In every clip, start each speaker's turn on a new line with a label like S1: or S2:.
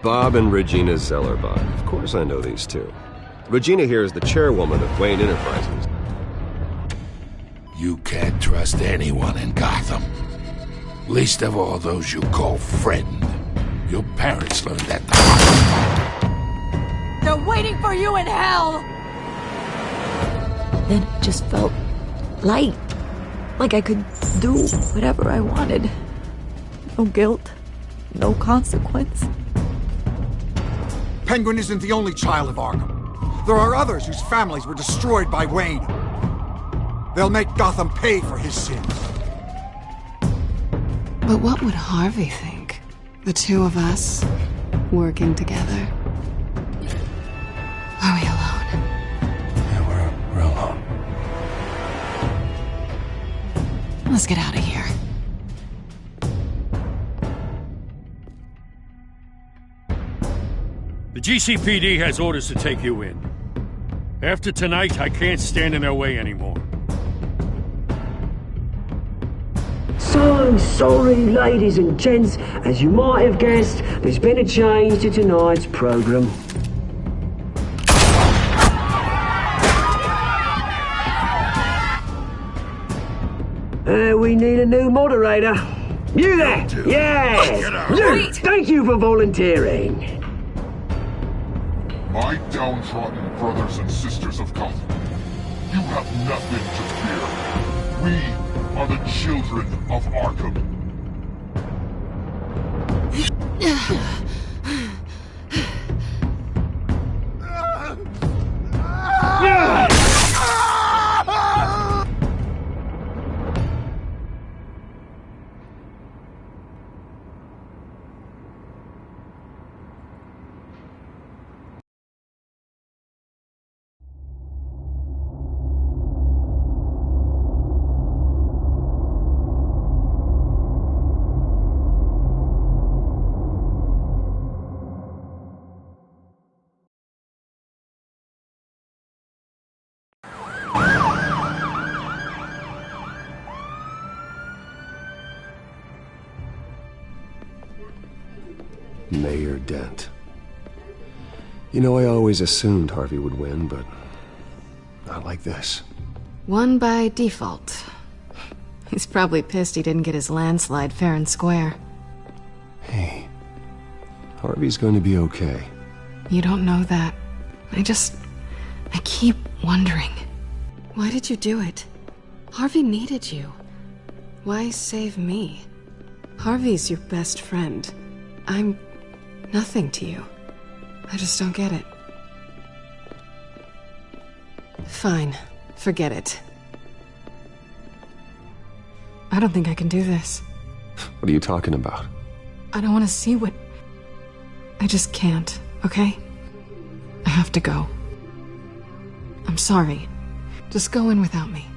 S1: Bob and Regina Zellerbach. Of course I know these two. Regina here is the chairwoman of Wayne Enterprises.
S2: You can't trust anyone in Gotham. Least of all those you call friend. Your parents learned that the hard way.
S3: They're waiting for you in hell! Then it just felt light. Like I could do whatever I wanted. No guilt. No consequence.
S4: Penguin isn't the only child of Arkham. There are others whose families were destroyed by Wayne. They'll make Gotham pay for his sins.
S5: But what would Harvey think? The two of us, working together? Are we alone?
S2: Yeah, we're alone.
S5: Let's get out of here.
S6: The GCPD has orders to take you in. After tonight, I can't stand in their way anymore.
S7: So I'm sorry, ladies and gents. As you might have guessed, there's been a change to tonight's program. We need a new moderator. You there? Yeah! You! Thank you for volunteering.
S8: My downtrodden brothers and sisters of Gotham, you have nothing to fear. We are the children of Arkham.
S1: Mayor Dent. You know, I always assumed Harvey would win, but not like this.
S5: Won by default. He's probably pissed he didn't get his landslide fair and square.
S1: Hey, Harvey's going to be okay.
S5: You don't know that. I keep wondering. Why did you do it? Harvey needed you. Why save me? Harvey's your best friend. I'm nothing to you. I just don't get it. Fine. Forget it. I don't think I can do this.
S1: What are you talking about?
S5: I don't want to see what... I just can't, okay? I have to go. I'm sorry. Just go in without me.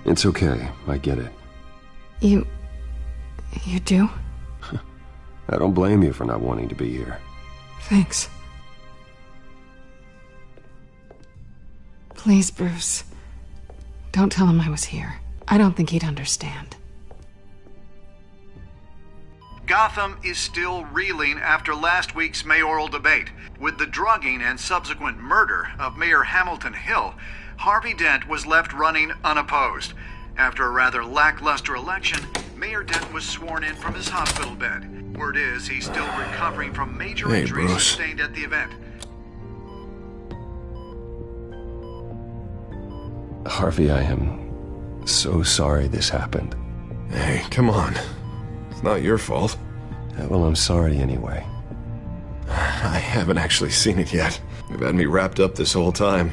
S1: It's okay. I get it.
S5: You do?
S1: I don't blame you for not wanting to be here.
S5: Thanks. Please, Bruce. Don't tell him I was here. I don't think he'd understand.
S9: Gotham is still reeling after last week's mayoral debate. With the drugging and subsequent murder of Mayor Hamilton Hill, Harvey Dent was left running unopposed. After a rather lackluster election, Mayor Dent was sworn in from his hospital bed. Word is he's still recovering from major injuries sustained at the event.
S1: Harvey, I am so sorry this happened.
S10: Hey, come on. It's not your fault.
S1: Well, I'm sorry anyway.
S10: I haven't actually seen it yet. You've had me wrapped up this whole time.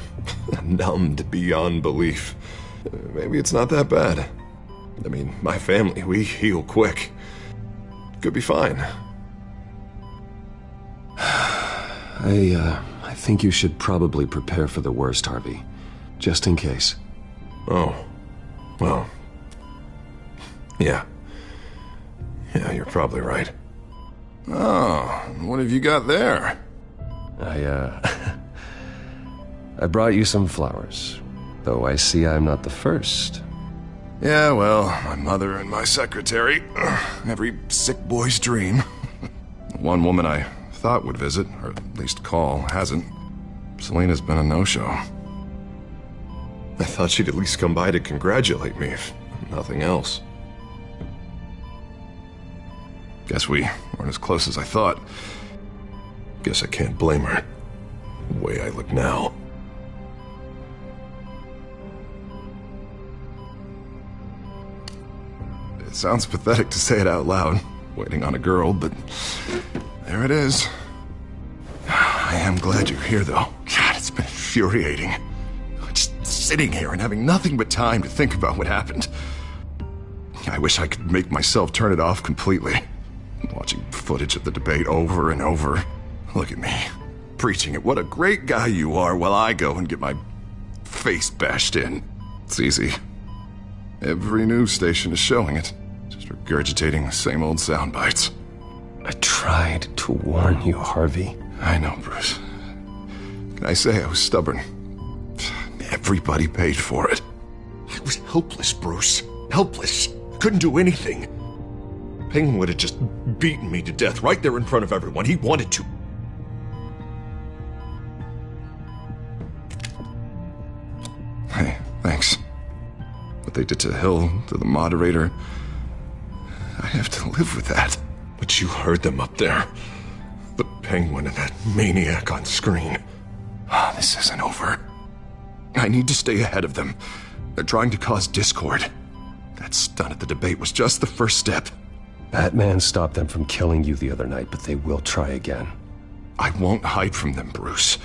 S10: Numbed beyond belief. Maybe it's not that bad. I mean, my family, we heal quick. Could be fine.
S1: I think you should probably prepare for the worst, Harvey. Just in case.
S10: Oh. Well. Yeah. Yeah, you're probably right. Oh, what have you got there?
S1: I brought you some flowers. Though I see I'm not the first.
S10: Yeah, well, my mother and my secretary. Every sick boy's dream. One woman I thought would visit, or at least call, hasn't. Selena's been a no-show. I thought she'd at least come by to congratulate me, if nothing else. Guess we weren't as close as I thought. Guess I can't blame her. The way I look now. It sounds pathetic to say it out loud, waiting on a girl, but there it is. I am glad you're here, though. God, it's been infuriating. Just sitting here and having nothing but time to think about what happened. I wish I could make myself turn it off completely. Watching footage of the debate over and over. Look at me, preaching at what a great guy you are while I go and get my face bashed in. It's easy. Every news station is showing it. Just regurgitating the same old sound bites.
S1: I tried to warn you, Harvey.
S10: I know, Bruce. Can I say I was stubborn? Everybody paid for it. I was helpless, Bruce. Helpless. Couldn't do anything. Penguin would have just beaten me to death right there in front of everyone. He wanted to. Hey, thanks. What they did to Hill, to the moderator, I have to live with that. But you heard them up there. The Penguin and that maniac on screen. This isn't over. I need to stay ahead of them. They're trying to cause discord. That stunt at the debate was just the first step.
S1: Batman stopped them from killing you the other night, but they will try again.
S10: I won't hide from them, Bruce.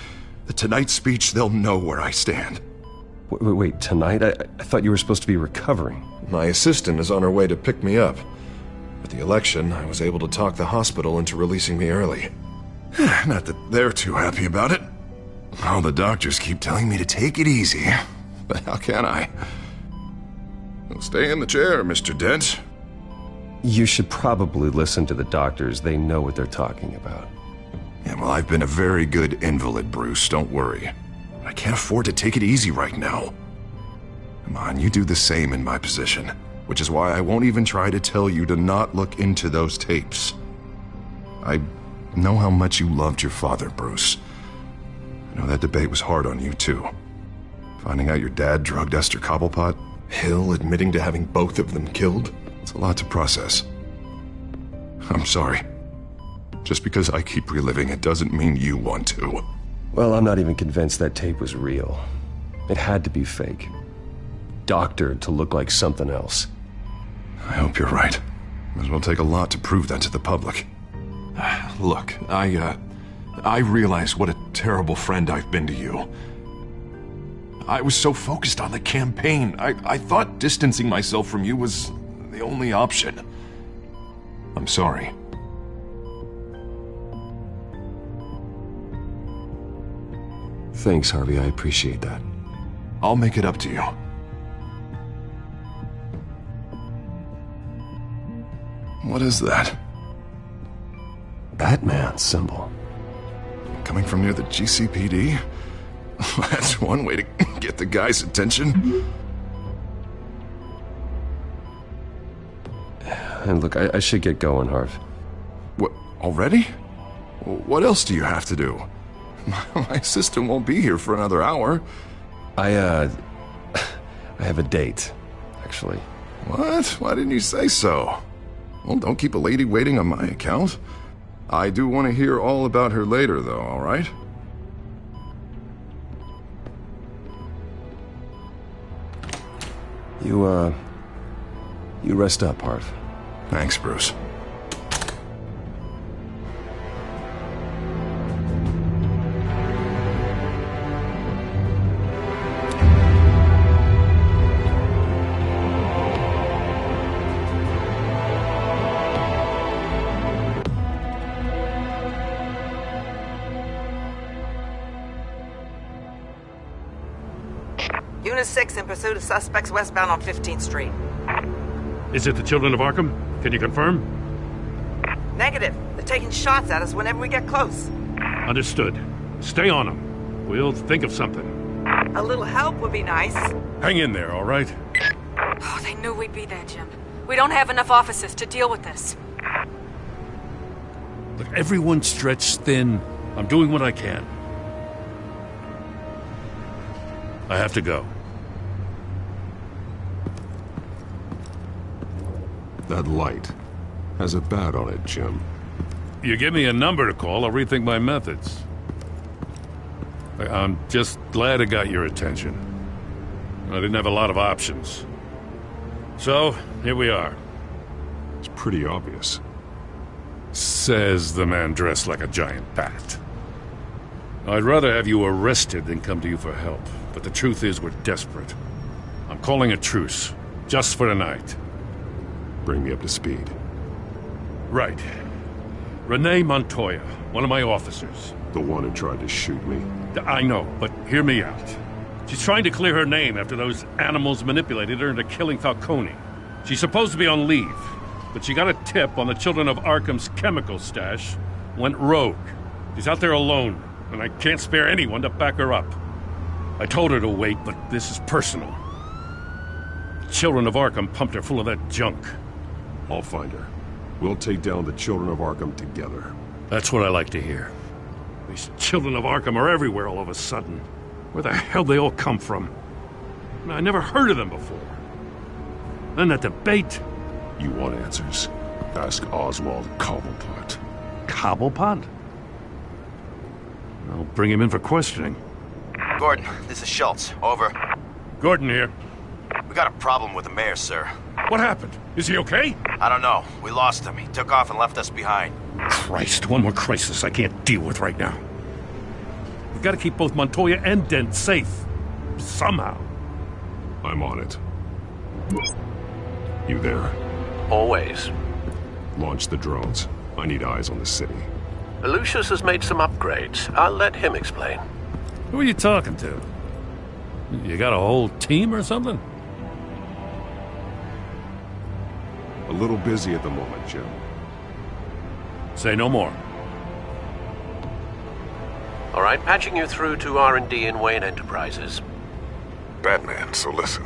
S10: The Tonight speech, they'll know where I stand.
S1: Wait, tonight? I thought you were supposed to be recovering.
S10: My assistant is on her way to pick me up. With the election, I was able to talk the hospital into releasing me early. Not that they're too happy about it. All the doctors keep telling me to take it easy. But how can I? Well, stay in the chair, Mr. Dent.
S1: You should probably listen to the doctors. They know what they're talking about.
S10: Yeah, well, I've been a very good invalid, Bruce. Don't worry. I can't afford to take it easy right now. Come on, you do the same in my position. Which is why I won't even try to tell you to not look into those tapes. I know how much you loved your father, Bruce. I know that debate was hard on you, too. Finding out your dad drugged Esther Cobblepot, Hill admitting to having both of them killed, it's a lot to process. I'm sorry. Just because I keep reliving it doesn't mean you want to.
S1: Well, I'm not even convinced that tape was real. It had to be fake. Doctored to look like something else.
S10: I hope you're right. Might as well take a lot to prove that to the public. Look, I realize what a terrible friend I've been to you. I was so focused on the campaign. I thought distancing myself from you was the only option. I'm sorry.
S1: Thanks, Harvey. I appreciate that.
S10: I'll make it up to you. What is that?
S1: Batman symbol.
S10: Coming from near the GCPD? That's one way to get the guy's attention.
S1: And look, I should get going, Harv.
S10: What, already? What else do you have to do? My assistant won't be here for another hour.
S1: I have a date, actually.
S10: What? Why didn't you say so? Well, don't keep a lady waiting on my account. I do want to hear all about her later, though, all right?
S1: You rest up, Harv.
S10: Thanks, Bruce.
S11: Unit 6 in pursuit of suspects westbound on 15th Street.
S6: Is it the Children of Arkham? Can you confirm?
S11: Negative. They're taking shots at us whenever we get close.
S6: Understood. Stay on them. We'll think of something.
S11: A little help would be nice.
S6: Hang in there, all right?
S12: Oh, they knew we'd be there, Jim. We don't have enough officers to deal with this.
S6: Look, everyone's stretched thin. I'm doing what I can. I have to go.
S10: That light has a bat on it, Jim.
S6: You give me a number to call, I'll rethink my methods. I'm just glad I got your attention. I didn't have a lot of options. So, here we are.
S10: It's pretty obvious.
S6: Says the man dressed like a giant bat. I'd rather have you arrested than come to you for help, but the truth is we're desperate. I'm calling a truce, just for tonight.
S10: Bring me up to speed.
S6: Right. Renee Montoya, one of my officers.
S10: The one who tried to shoot me.
S6: I know, but hear me out. She's trying to clear her name after those animals manipulated her into killing Falcone. She's supposed to be on leave, but she got a tip on the Children of Arkham's chemical stash, went rogue. She's out there alone, and I can't spare anyone to back her up. I told her to wait, but this is personal. Children of Arkham pumped her full of that junk.
S10: I'll find her. We'll take down the Children of Arkham together.
S6: That's what I like to hear. These Children of Arkham are everywhere all of a sudden. Where the hell they all come from? I never heard of them before. Then that debate.
S10: You want answers? Ask Oswald Cobblepot.
S6: Cobblepot? I'll bring him in for questioning.
S12: Gordon, this is Schultz. Over.
S6: Gordon here.
S12: We got a problem with the mayor, sir.
S6: What happened? Is he okay?
S12: I don't know. We lost him. He took off and left us behind.
S6: Christ, one more crisis I can't deal with right now. We've got to keep both Montoya and Dent safe. Somehow.
S10: I'm on it. You there?
S13: Always.
S10: Launch the drones. I need eyes on the city.
S13: Lucius has made some upgrades. I'll let him explain.
S6: Who are you talking to? You got a whole team or something?
S10: A little busy at the moment, Jim.
S6: Say no more.
S13: All right, patching you through to R&D in Wayne Enterprises.
S14: Batman, so listen.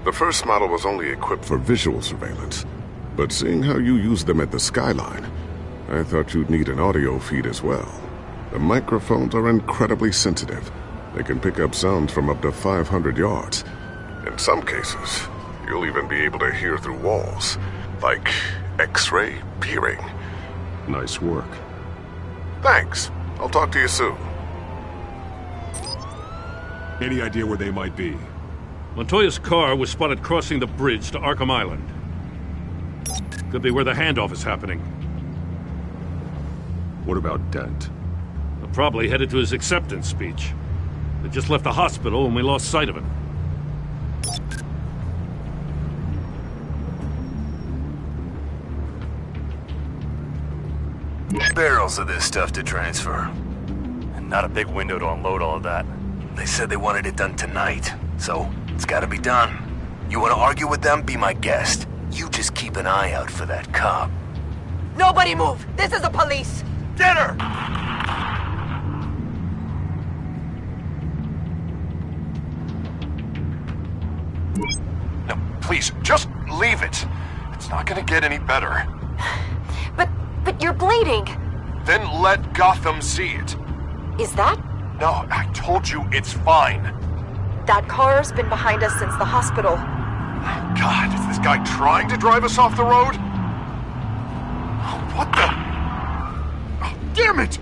S14: The first model was only equipped for visual surveillance, but seeing how you use them at the Skyline, I thought you'd need an audio feed as well. The microphones are incredibly sensitive. They can pick up sounds from up to 500 yards. In some cases, you'll even be able to hear through walls, like X-ray peering.
S10: Nice work.
S14: Thanks. I'll talk to you soon.
S10: Any idea where they might be?
S6: Montoya's car was spotted crossing the bridge to Arkham Island. Could be where the handoff is happening.
S10: What about Dent?
S6: They're probably headed to his acceptance speech. They just left the hospital and we lost sight of him.
S15: Barrels of this stuff to transfer. And not a big window to unload all of that. They said they wanted it done tonight, so it's gotta be done. You wanna argue with them? Be my guest. You just keep an eye out for that cop.
S11: Nobody move! This is the police!
S15: Get her!
S14: No, please, just leave it. It's not gonna get any better.
S16: But you're bleeding.
S14: Then let Gotham see it.
S16: Is that?
S14: No, I told you it's fine.
S16: That car's been behind us since the hospital.
S14: God, is this guy trying to drive us off the road? What the? Oh, damn it!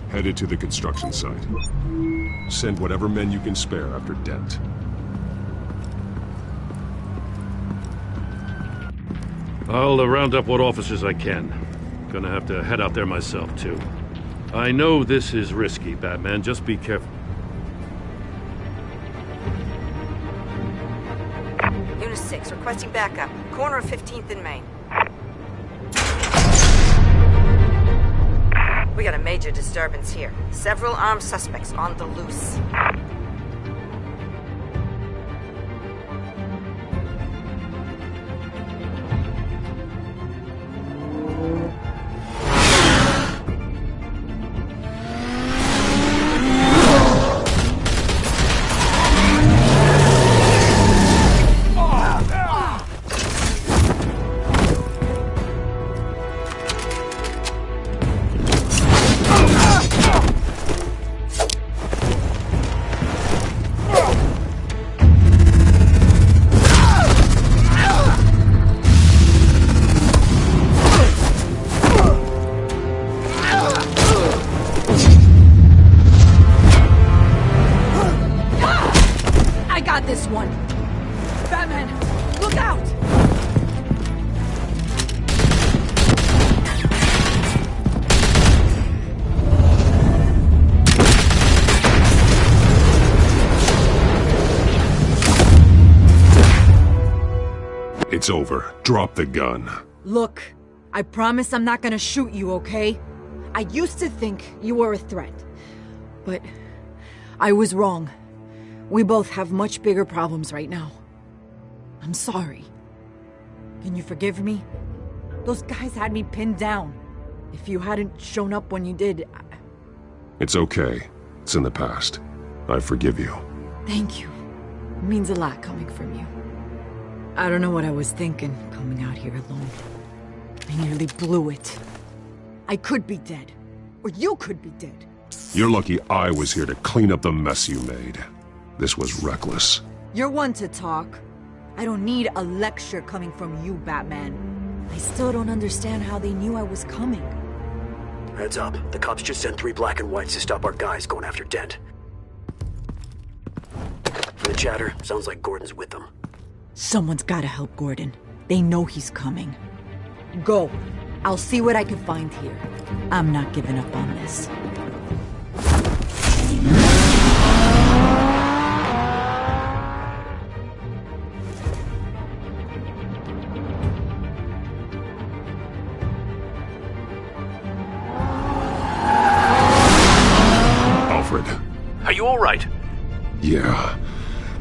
S10: Headed to the construction site. Send whatever men you can spare after Dent.
S6: I'll round up what officers I can. Gonna have to head out there myself, too. I know this is risky, Batman. Just be careful.
S17: Unit 6, requesting backup. Corner of 15th and Main. We got a major disturbance here. Several armed suspects on the loose.
S3: got this one. Batman, look out!
S14: It's over. Drop the gun.
S3: Look, I promise I'm not gonna shoot you, okay? I used to think you were a threat, but I was wrong. We both have much bigger problems right now. I'm sorry. Can you forgive me? Those guys had me pinned down. If you hadn't shown up when you did,
S14: It's okay. It's in the past. I forgive you.
S3: Thank you. It means a lot coming from you. I don't know what I was thinking, coming out here alone. I nearly blew it. I could be dead. Or you could be dead.
S14: You're lucky I was here to clean up the mess you made. This was reckless.
S3: You're one to talk. I don't need a lecture coming from you, Batman. I still don't understand how they knew I was coming.
S7: Heads up. The cops just sent 3 black and whites to stop our guys going after Dent. From the chatter, sounds like Gordon's with them.
S3: Someone's gotta help Gordon. They know he's coming. Go. I'll see what I can find here. I'm not giving up on this.
S14: Alfred.
S13: Are you all right?
S14: Yeah,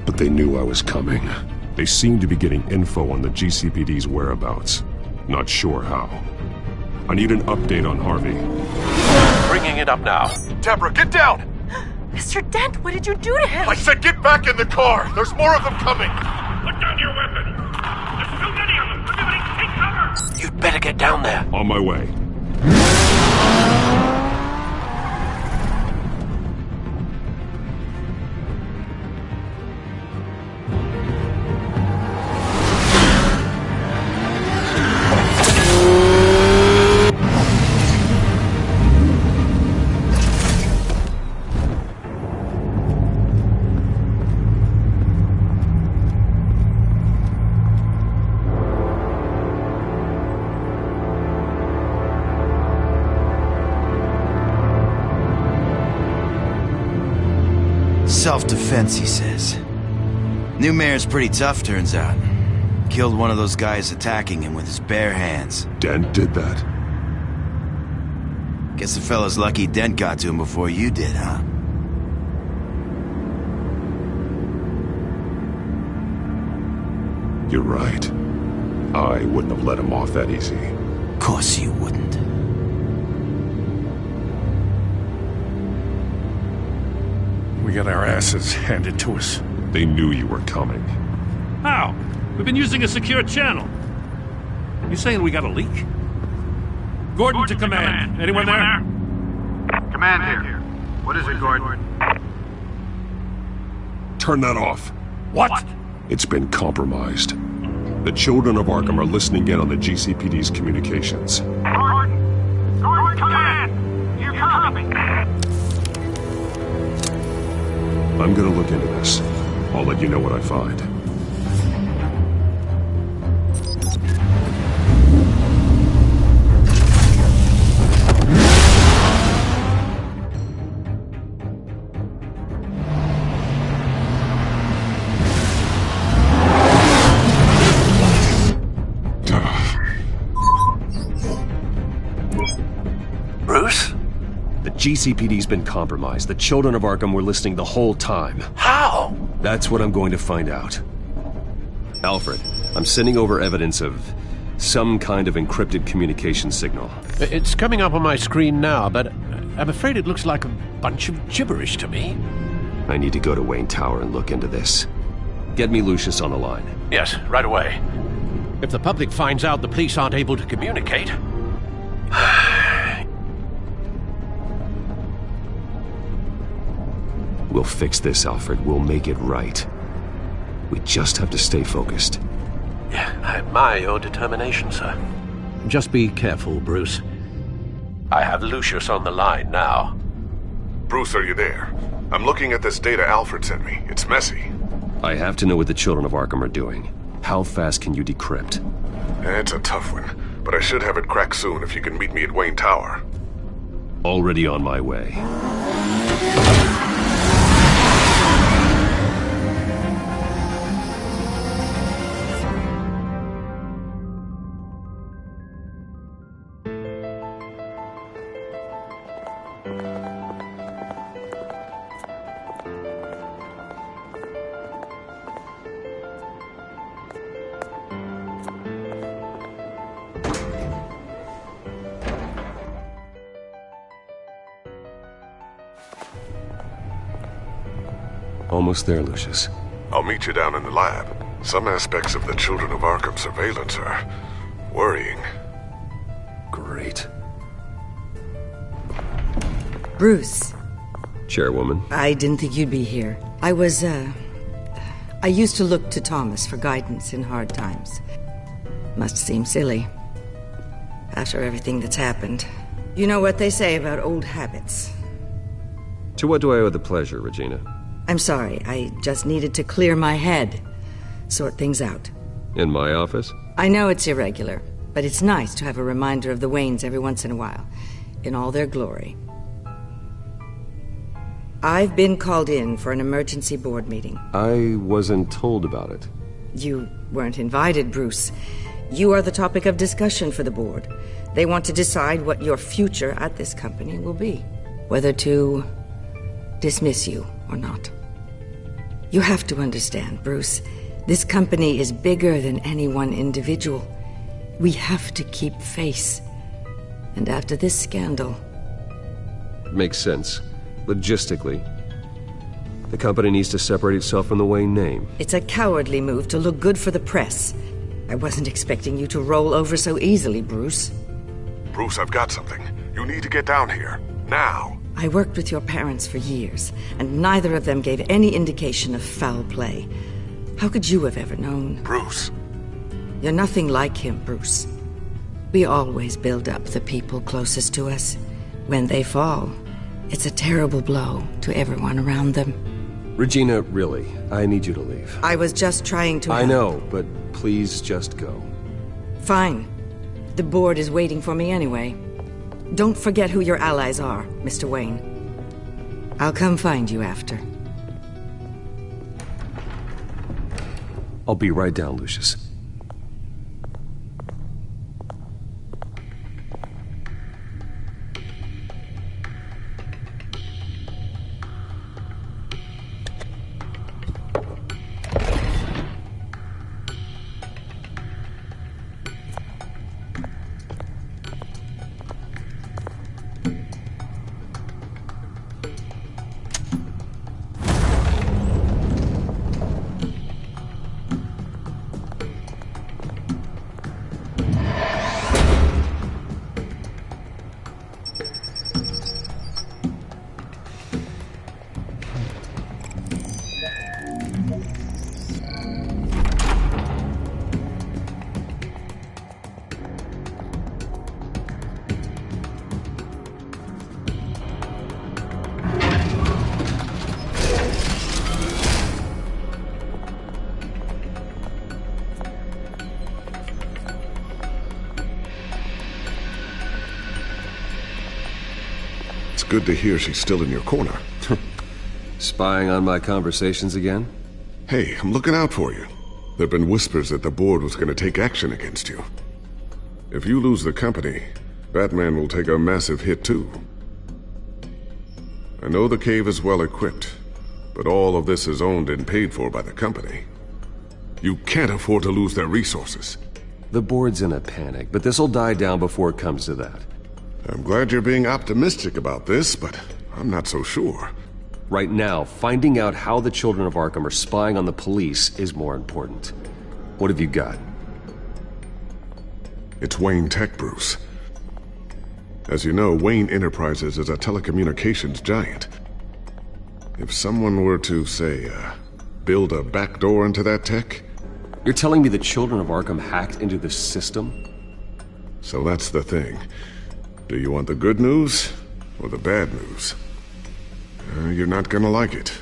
S14: but they knew I was coming. They seemed to be getting info on the GCPD's whereabouts. Not sure how. I need an update on Harvey.
S13: Bringing it up now.
S18: Deborah, get down!
S16: Mr. Dent, what did you do to him?
S18: I said get back in the car! There's more of them coming!
S6: Put down your weapon! There's too many of them! Everybody take cover!
S13: You'd better get down there.
S14: On my way.
S12: Self-defense, he says. New mayor's pretty tough, turns out. Killed one of those guys attacking him with his bare hands.
S14: Dent did that?
S12: Guess the fella's lucky Dent got to him before you did, huh?
S14: You're right. I wouldn't have let him off that easy.
S12: Of course you wouldn't.
S6: We got our asses handed to us.
S14: They knew you were coming.
S6: How? We've been using a secure channel. You saying we got a leak? Gordon to command. Anyone there?
S9: Command here. What is it, Gordon?
S14: Turn that off.
S6: What?
S14: It's been compromised. The children of Arkham are listening in on the GCPD's communications.
S6: Gordon! Gordon, command! You copy?
S14: I'm gonna look into this. I'll let you know what I find.
S13: Bruce?
S1: The GCPD's been compromised. The children of Arkham were listening the whole time.
S13: How?
S1: That's what I'm going to find out. Alfred, I'm sending over evidence of some kind of encrypted communication signal.
S13: It's coming up on my screen now, but I'm afraid it looks like a bunch of gibberish to me.
S1: I need to go to Wayne Tower and look into this. Get me Lucius on the line.
S13: Yes, right away. If the public finds out the police aren't able to communicate...
S1: We'll fix this, Alfred. We'll make it right. We just have to stay focused.
S13: Yeah, I admire your determination, sir. Just be careful, Bruce. I have Lucius on the line now.
S14: Bruce, are you there? I'm looking at this data Alfred sent me. It's messy.
S1: I have to know what the Children of Arkham are doing. How fast can you decrypt?
S14: It's a tough one, but I should have it cracked soon if you can meet me at Wayne Tower.
S1: Already on my way. Almost there, Lucius.
S14: I'll meet you down in the lab. Some aspects of the Children of Arkham surveillance are worrying.
S1: Great.
S19: Bruce.
S1: Chairwoman.
S19: I didn't think you'd be here. I used to look to Thomas for guidance in hard times. Must seem silly. After everything that's happened. You know what they say about old habits.
S1: To what do I owe the pleasure, Regina?
S19: I'm sorry, I just needed to clear my head. Sort things out.
S1: In my office?
S19: I know it's irregular, but it's nice to have a reminder of the Waynes every once in a while. In all their glory. I've been called in for an emergency board meeting.
S1: I wasn't told about it.
S19: You weren't invited, Bruce. You are the topic of discussion for the board. They want to decide what your future at this company will be. Whether to dismiss you or not. You have to understand, Bruce. This company is bigger than any one individual. We have to keep face. And after this scandal...
S1: Makes sense. Logistically. The company needs to separate itself from the Wayne name.
S19: It's a cowardly move to look good for the press. I wasn't expecting you to roll over so easily, Bruce.
S14: Bruce, I've got something. You need to get down here. Now.
S19: I worked with your parents for years, and neither of them gave any indication of foul play. How could you have ever known?
S14: Bruce.
S19: You're nothing like him, Bruce. We always build up the people closest to us. When they fall, it's a terrible blow to everyone around them.
S1: Regina, really, I need you to leave.
S19: I was just trying to...
S1: I know, but please just go.
S19: Fine. The board is waiting for me anyway. Don't forget who your allies are, Mr. Wayne. I'll come find you after.
S1: I'll be right down, Lucius.
S14: Good to hear she's still in your corner.
S1: Spying on my conversations again?
S14: Hey, I'm looking out for you. There've been whispers that the board was going to take action against you. If you lose the company, Batman will take a massive hit too. I know the cave is well equipped, but all of this is owned and paid for by the company. You can't afford to lose their resources.
S1: The board's in a panic, but this'll die down before it comes to that.
S14: I'm glad you're being optimistic about this, but I'm not so sure.
S1: Right now, finding out how the Children of Arkham are spying on the police is more important. What have you got?
S14: It's Wayne Tech, Bruce. As you know, Wayne Enterprises is a telecommunications giant. If someone were to, say, build a backdoor into that tech...
S1: You're telling me the Children of Arkham hacked into the system?
S14: So that's the thing. Do you want the good news or the bad news? You're not gonna like it.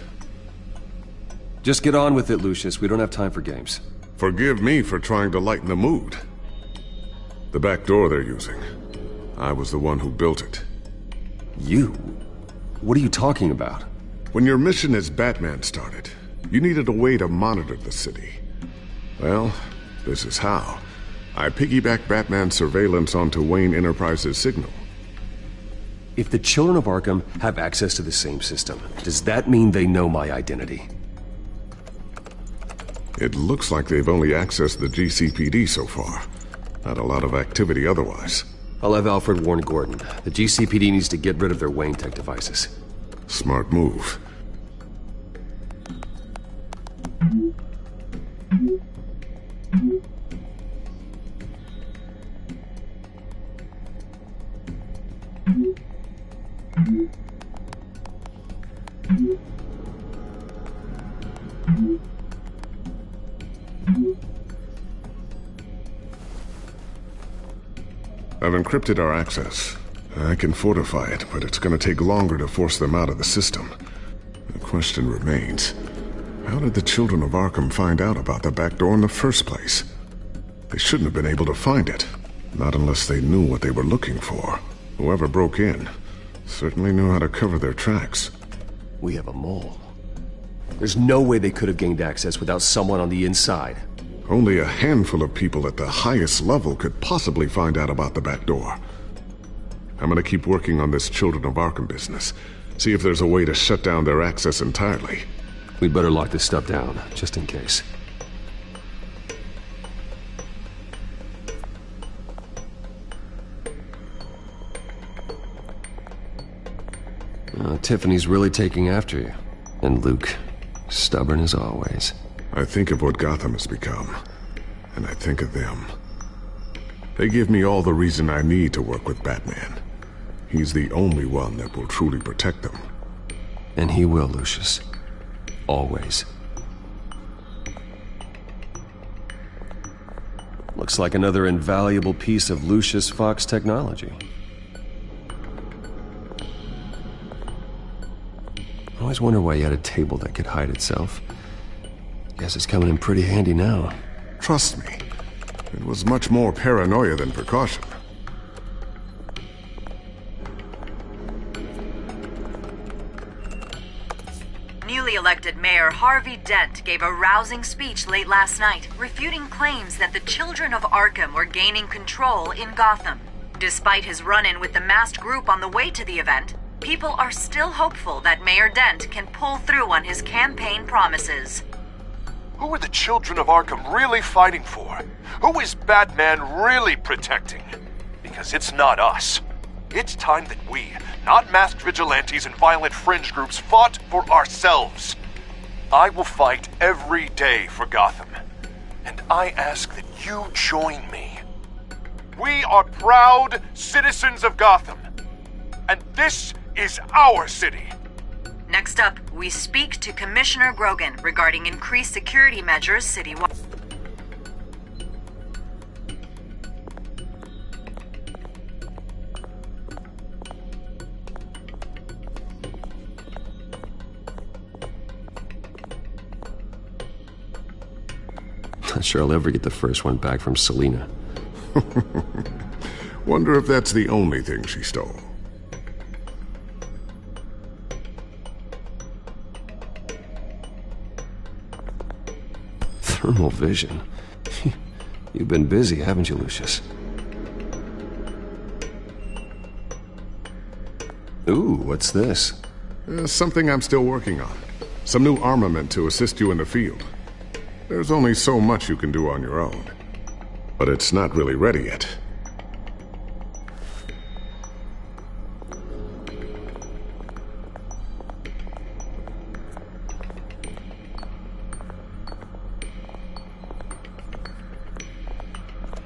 S1: Just get on with it, Lucius. We don't have time for games.
S14: Forgive me for trying to lighten the mood. The back door they're using, I was the one who built it.
S1: You? What are you talking about?
S14: When your mission as Batman started, you needed a way to monitor the city. Well, this is how. I piggybacked Batman's surveillance onto Wayne Enterprises' signal.
S1: If the children of Arkham have access to the same system, does that mean they know my identity?
S14: It looks like they've only accessed the GCPD so far. Not a lot of activity otherwise.
S1: I'll have Alfred warn Gordon. The GCPD needs to get rid of their Wayne Tech devices.
S14: Smart move. I've encrypted our access. I can fortify it, but it's going to take longer to force them out of the system. The question remains, how did the children of Arkham find out about the back door in the first place? They shouldn't have been able to find it. Not unless they knew what they were looking for. Whoever broke in certainly knew how to cover their tracks.
S1: We have a mole. There's no way they could have gained access without someone on the inside.
S14: Only a handful of people at the highest level could possibly find out about the back door. I'm gonna keep working on this Children of Arkham business. See if there's a way to shut down their access entirely.
S1: We better lock this stuff down, just in case. Tiffany's really taking after you. And Luke, stubborn as always.
S14: I think of what Gotham has become, and I think of them. They give me all the reason I need to work with Batman. He's the only one that will truly protect them.
S1: And he will, Lucius. Always. Looks like another invaluable piece of Lucius Fox technology. I always wonder why you had a table that could hide itself. Guess it's coming in pretty handy now.
S14: Trust me, it was much more paranoia than precaution.
S20: Newly elected Mayor Harvey Dent gave a rousing speech late last night, refuting claims that the children of Arkham were gaining control in Gotham. Despite his run-in with the masked group on the way to the event, people are still hopeful that Mayor Dent can pull through on his campaign promises.
S18: Who are the children of Arkham really fighting for? Who is Batman really protecting? Because it's not us. It's time that we, not masked vigilantes and violent fringe groups, fought for ourselves. I will fight every day for Gotham. And I ask that you join me. We are proud citizens of Gotham. And this is our city.
S20: Next up, we speak to Commissioner Grogan regarding increased security measures citywide.
S1: Not sure I'll ever get the first one back from Selina.
S14: Wonder if that's the only thing she stole.
S1: Thermal vision. You've been busy, haven't you, Lucius? Ooh, what's this?
S14: Something I'm still working on. Some new armament to assist you in the field. There's only so much you can do on your own. But it's not really ready yet.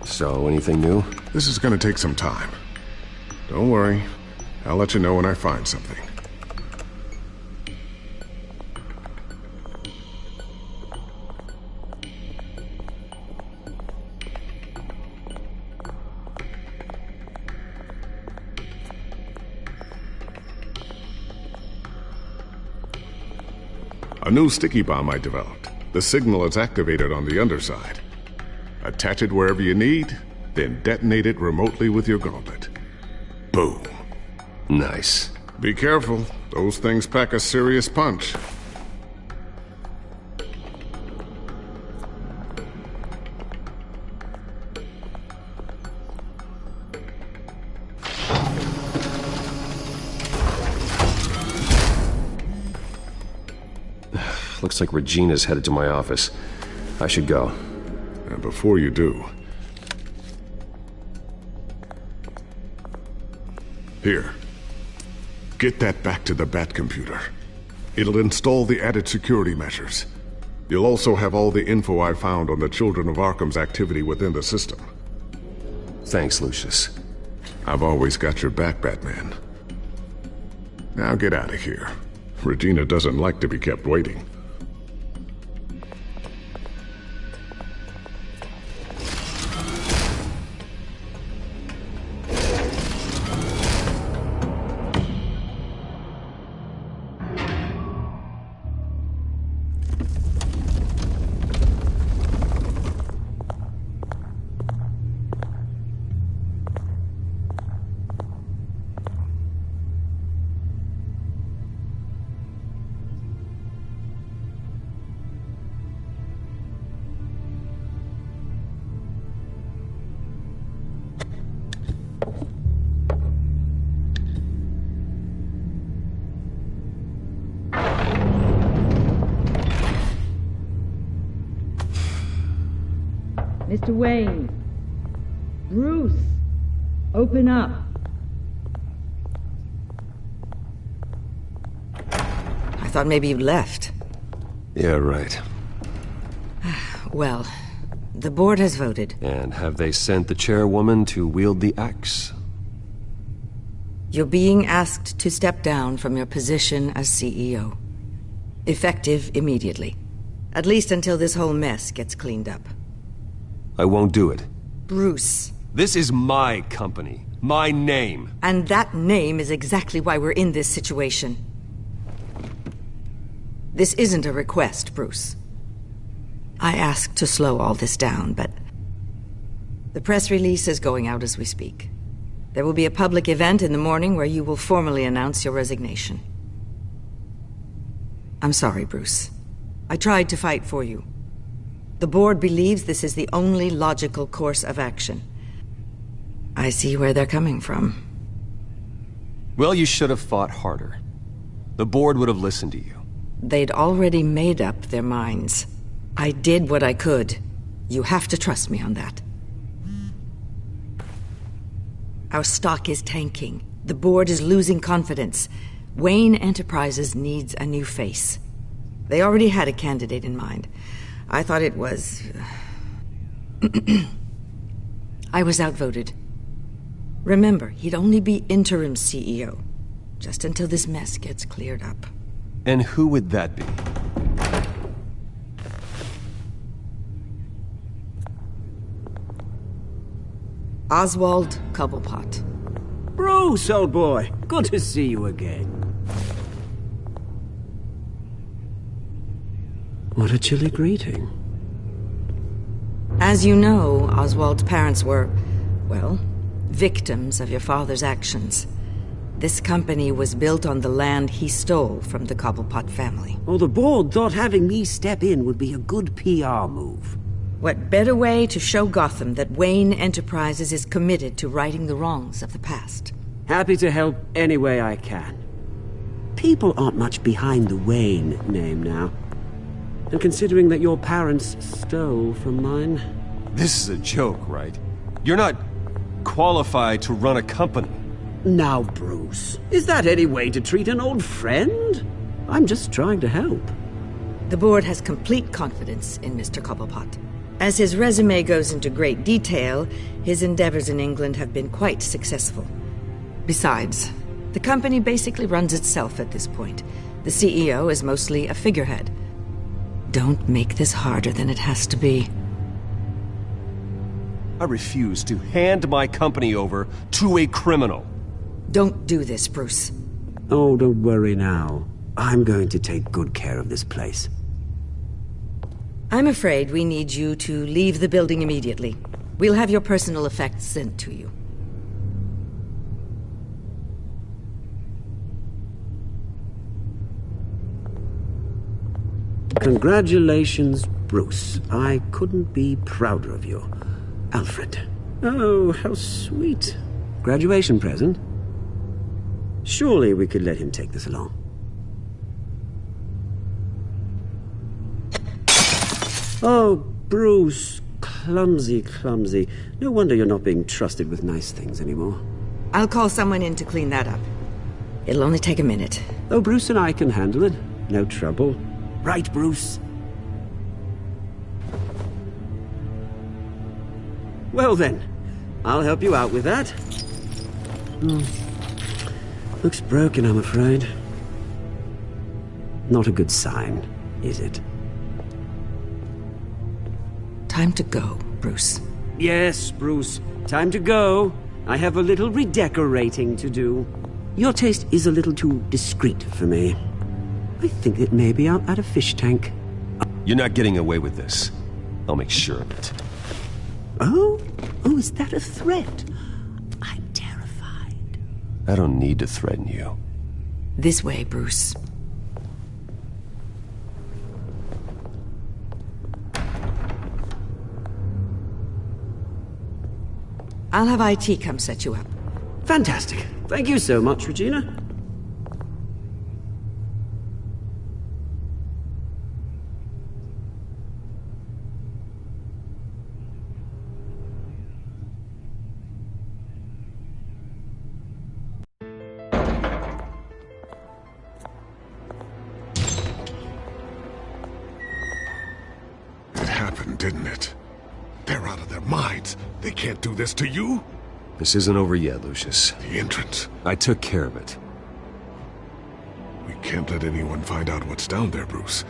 S1: So, anything new?
S14: This is gonna take some time. Don't worry. I'll let you know when I find something. A new sticky bomb I developed. The signal is activated on the underside. Attach it wherever you need, then detonate it remotely with your gauntlet. Boom.
S1: Nice.
S14: Be careful. Those things pack a serious punch.
S1: Looks like Regina's headed to my office. I should go.
S14: And before you do... Here. Get that back to the Bat computer. It'll install the added security measures. You'll also have all the info I found on the Children of Arkham's activity within the system.
S1: Thanks, Lucius.
S14: I've always got your back, Batman. Now get out of here. Regina doesn't like to be kept waiting.
S19: Mr. Wayne. Bruce. Open up. I thought maybe you left.
S1: Yeah, right.
S19: Well, the board has voted.
S1: And have they sent the chairwoman to wield the axe?
S19: You're being asked to step down from your position as CEO. Effective immediately. At least until this whole mess gets cleaned up.
S1: I won't do it.
S19: Bruce.
S1: This is my company. My name.
S19: And that name is exactly why we're in this situation. This isn't a request, Bruce. I asked to slow all this down, but... the press release is going out as we speak. There will be a public event in the morning where you will formally announce your resignation. I'm sorry, Bruce. I tried to fight for you. The board believes this is the only logical course of action. I see where they're coming from.
S1: Well, you should have fought harder. The board would have listened to you.
S19: They'd already made up their minds. I did what I could. You have to trust me on that. Our stock is tanking. The board is losing confidence. Wayne Enterprises needs a new face. They already had a candidate in mind. I thought it was... I was outvoted. Remember, he'd only be interim CEO, just until this mess gets cleared up.
S1: And who would that be?
S19: Oswald Cobblepot.
S21: Bruce, old boy. Good to see you again. What a chilly greeting.
S19: As you know, Oswald's parents were, well, victims of your father's actions. This company was built on the land he stole from the Cobblepot family.
S21: Oh, the board thought having me step in would be a good PR move.
S19: What better way to show Gotham that Wayne Enterprises is committed to righting the wrongs of the past?
S21: Happy to help any way I can. People aren't much behind the Wayne name now. And considering that your parents stole from mine...
S1: This is a joke, right? You're not qualified to run a company.
S21: Now, Bruce, is that any way to treat an old friend? I'm just trying to help.
S19: The board has complete confidence in Mr. Cobblepot. As his resume goes into great detail, his endeavors in England have been quite successful. Besides, the company basically runs itself at this point. The CEO is mostly a figurehead. Don't make this harder than it has to be.
S1: I refuse to hand my company over to a criminal.
S19: Don't do this, Bruce.
S21: Oh, don't worry now. I'm going to take good care of this place.
S19: I'm afraid we need you to leave the building immediately. We'll have your personal effects sent to you.
S21: Congratulations, Bruce. I couldn't be prouder of you. Alfred. Oh, how sweet. Graduation present? Surely we could let him take this along. Oh, Bruce. Clumsy, clumsy. No wonder you're not being trusted with nice things anymore.
S19: I'll call someone in to clean that up. It'll only take a minute.
S21: Oh, Bruce and I can handle it. No trouble. Right, Bruce? Well then, I'll help you out with that. Looks broken, I'm afraid. Not a good sign, is it?
S19: Time to go, Bruce.
S21: Yes, Bruce. Time to go. I have a little redecorating to do. Your taste is a little too discreet for me. I think that maybe I'll add a fish tank.
S1: You're not getting away with this. I'll make sure of it.
S21: Oh? Oh, is that a threat? I'm terrified.
S1: I don't need to threaten you.
S19: This way, Bruce. I'll have IT come set you up.
S21: Fantastic. Thank you so much, Regina.
S14: It happened, didn't it? They're out of their minds. They can't do this to you.
S1: This isn't over yet, Lucius.
S14: The entrance.
S1: I took care of it.
S14: We can't let anyone find out what's down there, Bruce.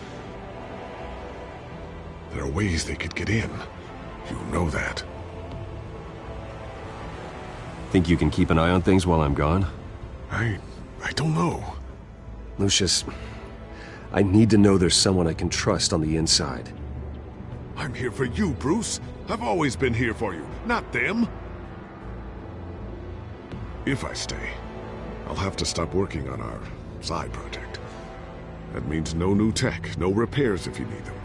S14: There are ways they could get in. You know that.
S1: Think you can keep an eye on things while I'm gone?
S14: I don't know.
S1: Lucius, I need to know there's someone I can trust on the inside.
S14: I'm here for you, Bruce. I've always been here for you, not them. If I stay, I'll have to stop working on our side project. That means no new tech, no repairs if you need them.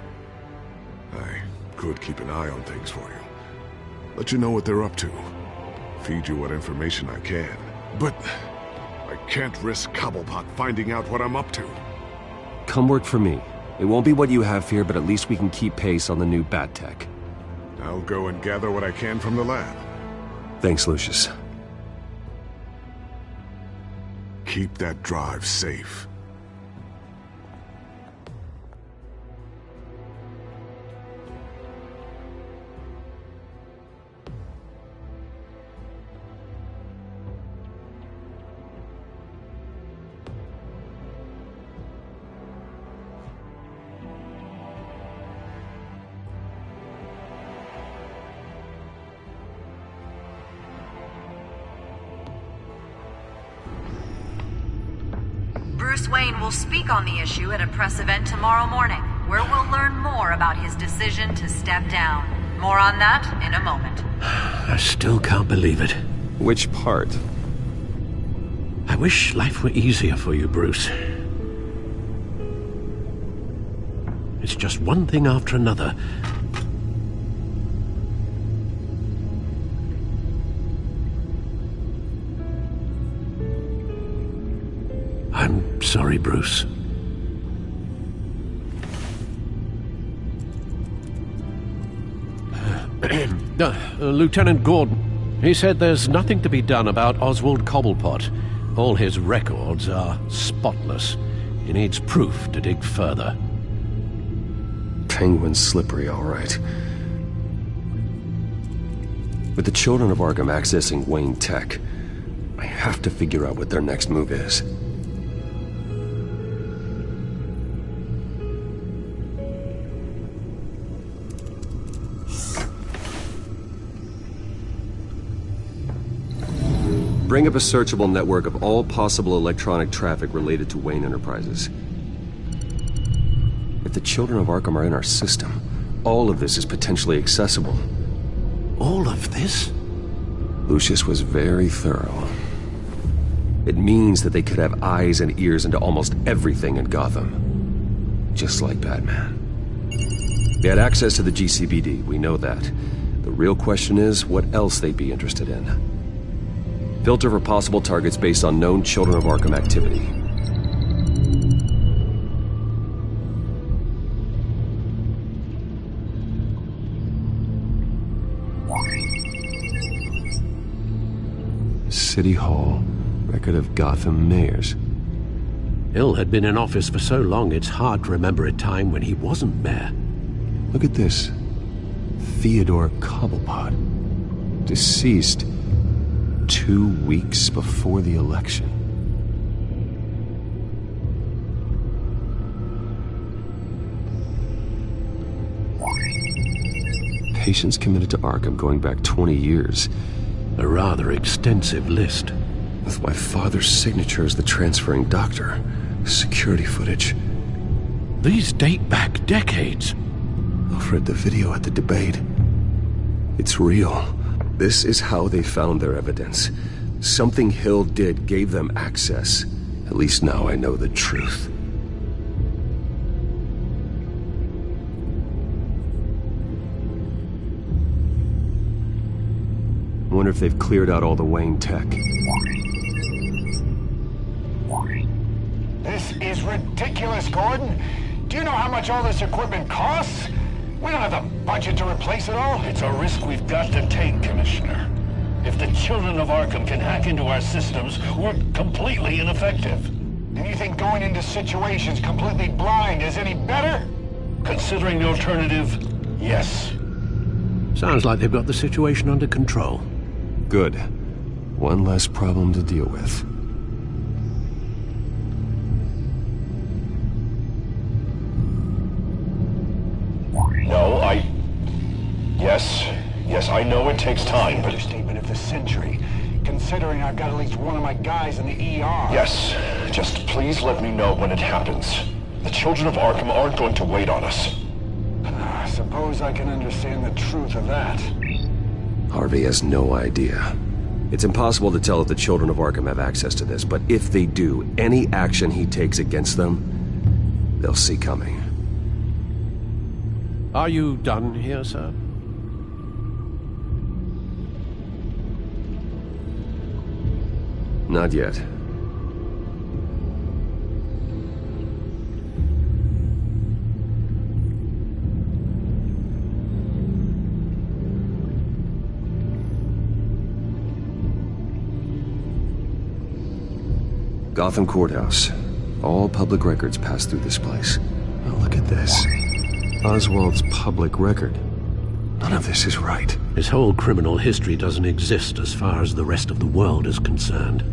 S14: I could keep an eye on things for you. Let you know what they're up to. Feed you what information I can. But I can't risk Cobblepot finding out what I'm up to.
S1: Come work for me. It won't be what you have here, but at least we can keep pace on the new bat tech.
S14: I'll go and gather what I can from the lab.
S1: Thanks, Lucius.
S14: Keep that drive safe.
S20: Bruce Wayne will speak on the issue at a press event tomorrow morning, where we'll learn more about his decision to step down. More on that in a moment.
S13: I still can't believe it.
S1: Which part?
S13: I wish life were easier for you, Bruce. It's just one thing after another. I'm sorry, Bruce. Lieutenant Gordon, he said there's nothing to be done about Oswald Cobblepot. All his records are spotless. He needs proof to dig further.
S1: Penguin's slippery, all right. With the children of Arkham accessing Wayne Tech, I have to figure out what their next move is. Bring up a searchable network of all possible electronic traffic related to Wayne Enterprises. the children of Arkham are in our system, all of this is potentially accessible.
S13: All of this?
S1: Lucius was very thorough. It means that they could have eyes and ears into almost everything in Gotham. Just like Batman. They had access to the GCPD, we know that. The real question is, what else they'd be interested in. Filter for possible targets based on known Children of Arkham activity. City Hall. Record of Gotham mayors.
S13: Hill had been in office for so long, it's hard to remember a time when he wasn't mayor.
S1: Look at this. Theodore Cobblepot. Deceased 2 weeks before the election. Patients committed to Arkham going back 20 years.
S13: A rather extensive list.
S1: With my father's signature as the transferring doctor. Security footage.
S13: These date back decades.
S1: Alfred, the video at the debate. It's real. This is how they found their evidence. Something Hill did gave them access. At least now I know the truth. I wonder if they've cleared out all the Wayne tech.
S4: This is ridiculous, Gordon. Do you know how much all this equipment costs? We don't have the budget to replace it all.
S6: It's a risk we've got to take, Commissioner. If the children of Arkham can hack into our systems, we're completely ineffective.
S4: And you think going into situations completely blind is any better?
S6: Considering the alternative, yes.
S13: Sounds like they've got the situation under control.
S1: Good. One less problem to deal with.
S4: No, Yes, I know it takes time, but... Understatement of the century, considering I've got at least one of my guys in the ER.
S18: Yes, just please let me know when it happens. The children of Arkham aren't going to wait on us.
S4: I suppose I can understand the truth of that.
S1: Harvey has no idea. It's impossible to tell if the children of Arkham have access to this, but if they do, any action he takes against them, they'll see coming.
S13: Are you done here, sir?
S1: Not yet. Gotham Courthouse. All public records pass through this place. Oh, look at this. Oswald's public record. None of this is right.
S13: His whole criminal history doesn't exist as far as the rest of the world is concerned.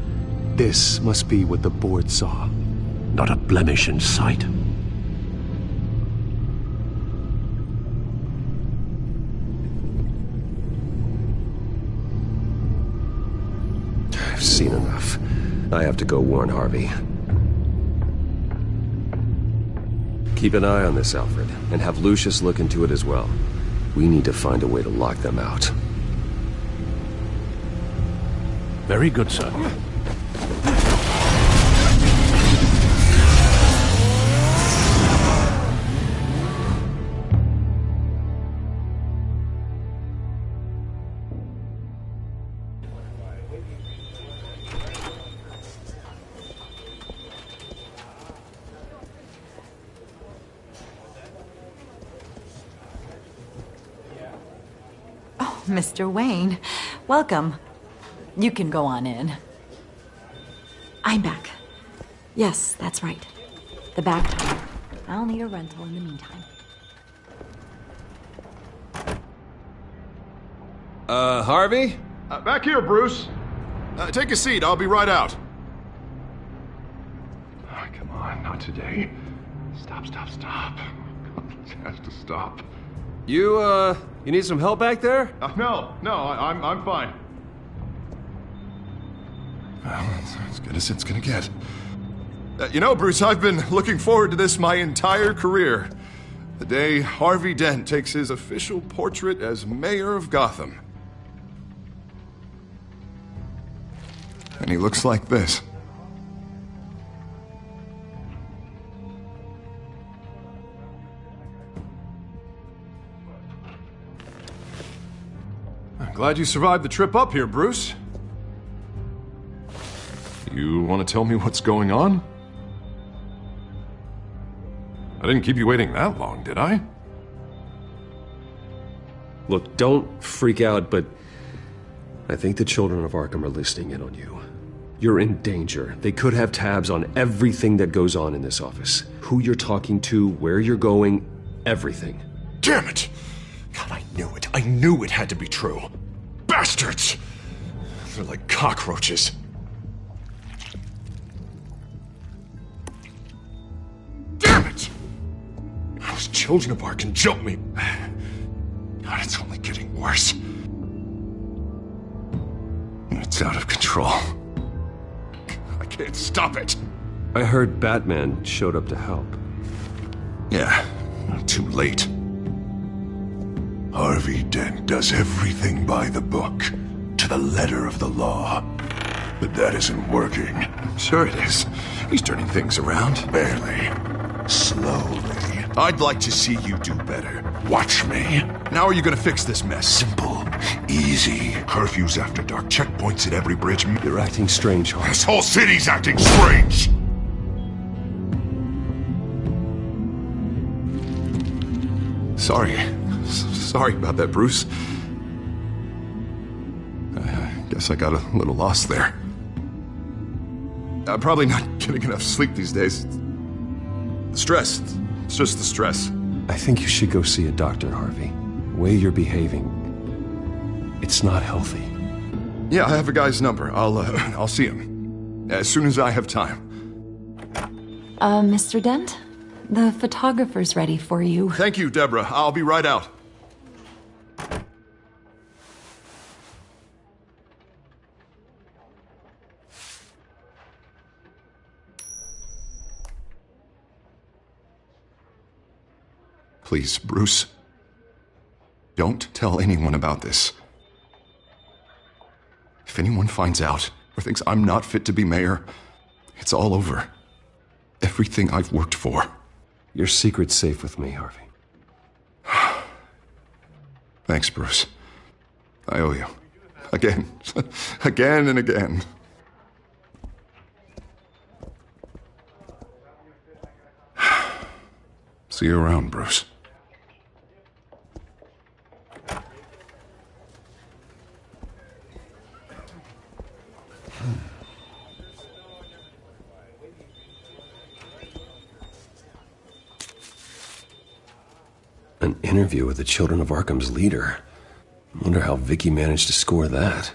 S1: This must be what the board saw.
S13: Not a blemish in sight.
S1: I've seen enough. I have to go warn Harvey. Keep an eye on this, Alfred, and have Lucius look into it as well. We need to find a way to lock them out.
S13: Very good, sir.
S20: Mr. Wayne, welcome. You can go on in. I'm back. Yes, that's right. The back door. I'll need a rental in the meantime.
S10: Harvey?
S18: Back here, Bruce. Take a seat. I'll be right out.
S14: Oh, come on, not today. Stop. This has to stop.
S1: You need some help back there?
S18: No, I'm fine.
S10: Well, it's as good as it's gonna get.
S18: You know, Bruce, I've been looking forward to this my entire career.
S10: The day Harvey Dent takes his official portrait as mayor of Gotham. And he looks like this. I'm glad you survived the trip up here, Bruce. You want to tell me what's going on? I didn't keep you waiting that long, did I?
S1: Look, don't freak out, but I think the children of Arkham are listening in on you. You're in danger. They could have tabs on everything that goes on in this office. Who you're talking to, where you're going, everything.
S10: Damn it! God, I knew it. I knew it had to be true. Bastards! They're like cockroaches. Damn it! Those children of Arkham jumped me. God, it's only getting worse. It's out of control. I can't stop it.
S1: I heard Batman showed up to help.
S10: Yeah, too late. Harvey Dent does everything by the book, to the letter of the law. But that isn't working. Sure it is. He's turning things around. Barely. Slowly. I'd like to see you do better. Watch me. Now are you gonna fix this mess? Simple. Easy. Curfews after dark. Checkpoints at every bridge.
S1: You're acting strange, Harvey.
S10: This whole city's acting strange! Sorry about that, Bruce. I guess I got a little lost there. I'm probably not getting enough sleep these days. The stress. It's just the stress.
S1: I think you should go see a doctor, Harvey. The way you're behaving, it's not healthy.
S10: Yeah, I have a guy's number. I'll see him as soon as I have time.
S2: Mr. Dent? The photographer's ready for you.
S10: Thank you, Deborah. I'll be right out. Please, Bruce. Don't tell anyone about this. If anyone finds out or thinks I'm not fit to be mayor, it's all over. Everything I've worked for.
S1: Your secret's safe with me, Harvey.
S10: Thanks, Bruce. I owe you. Again. Again and again. See you around, Bruce.
S1: An interview with the Children of Arkham's leader. I wonder how Vicky managed to score that.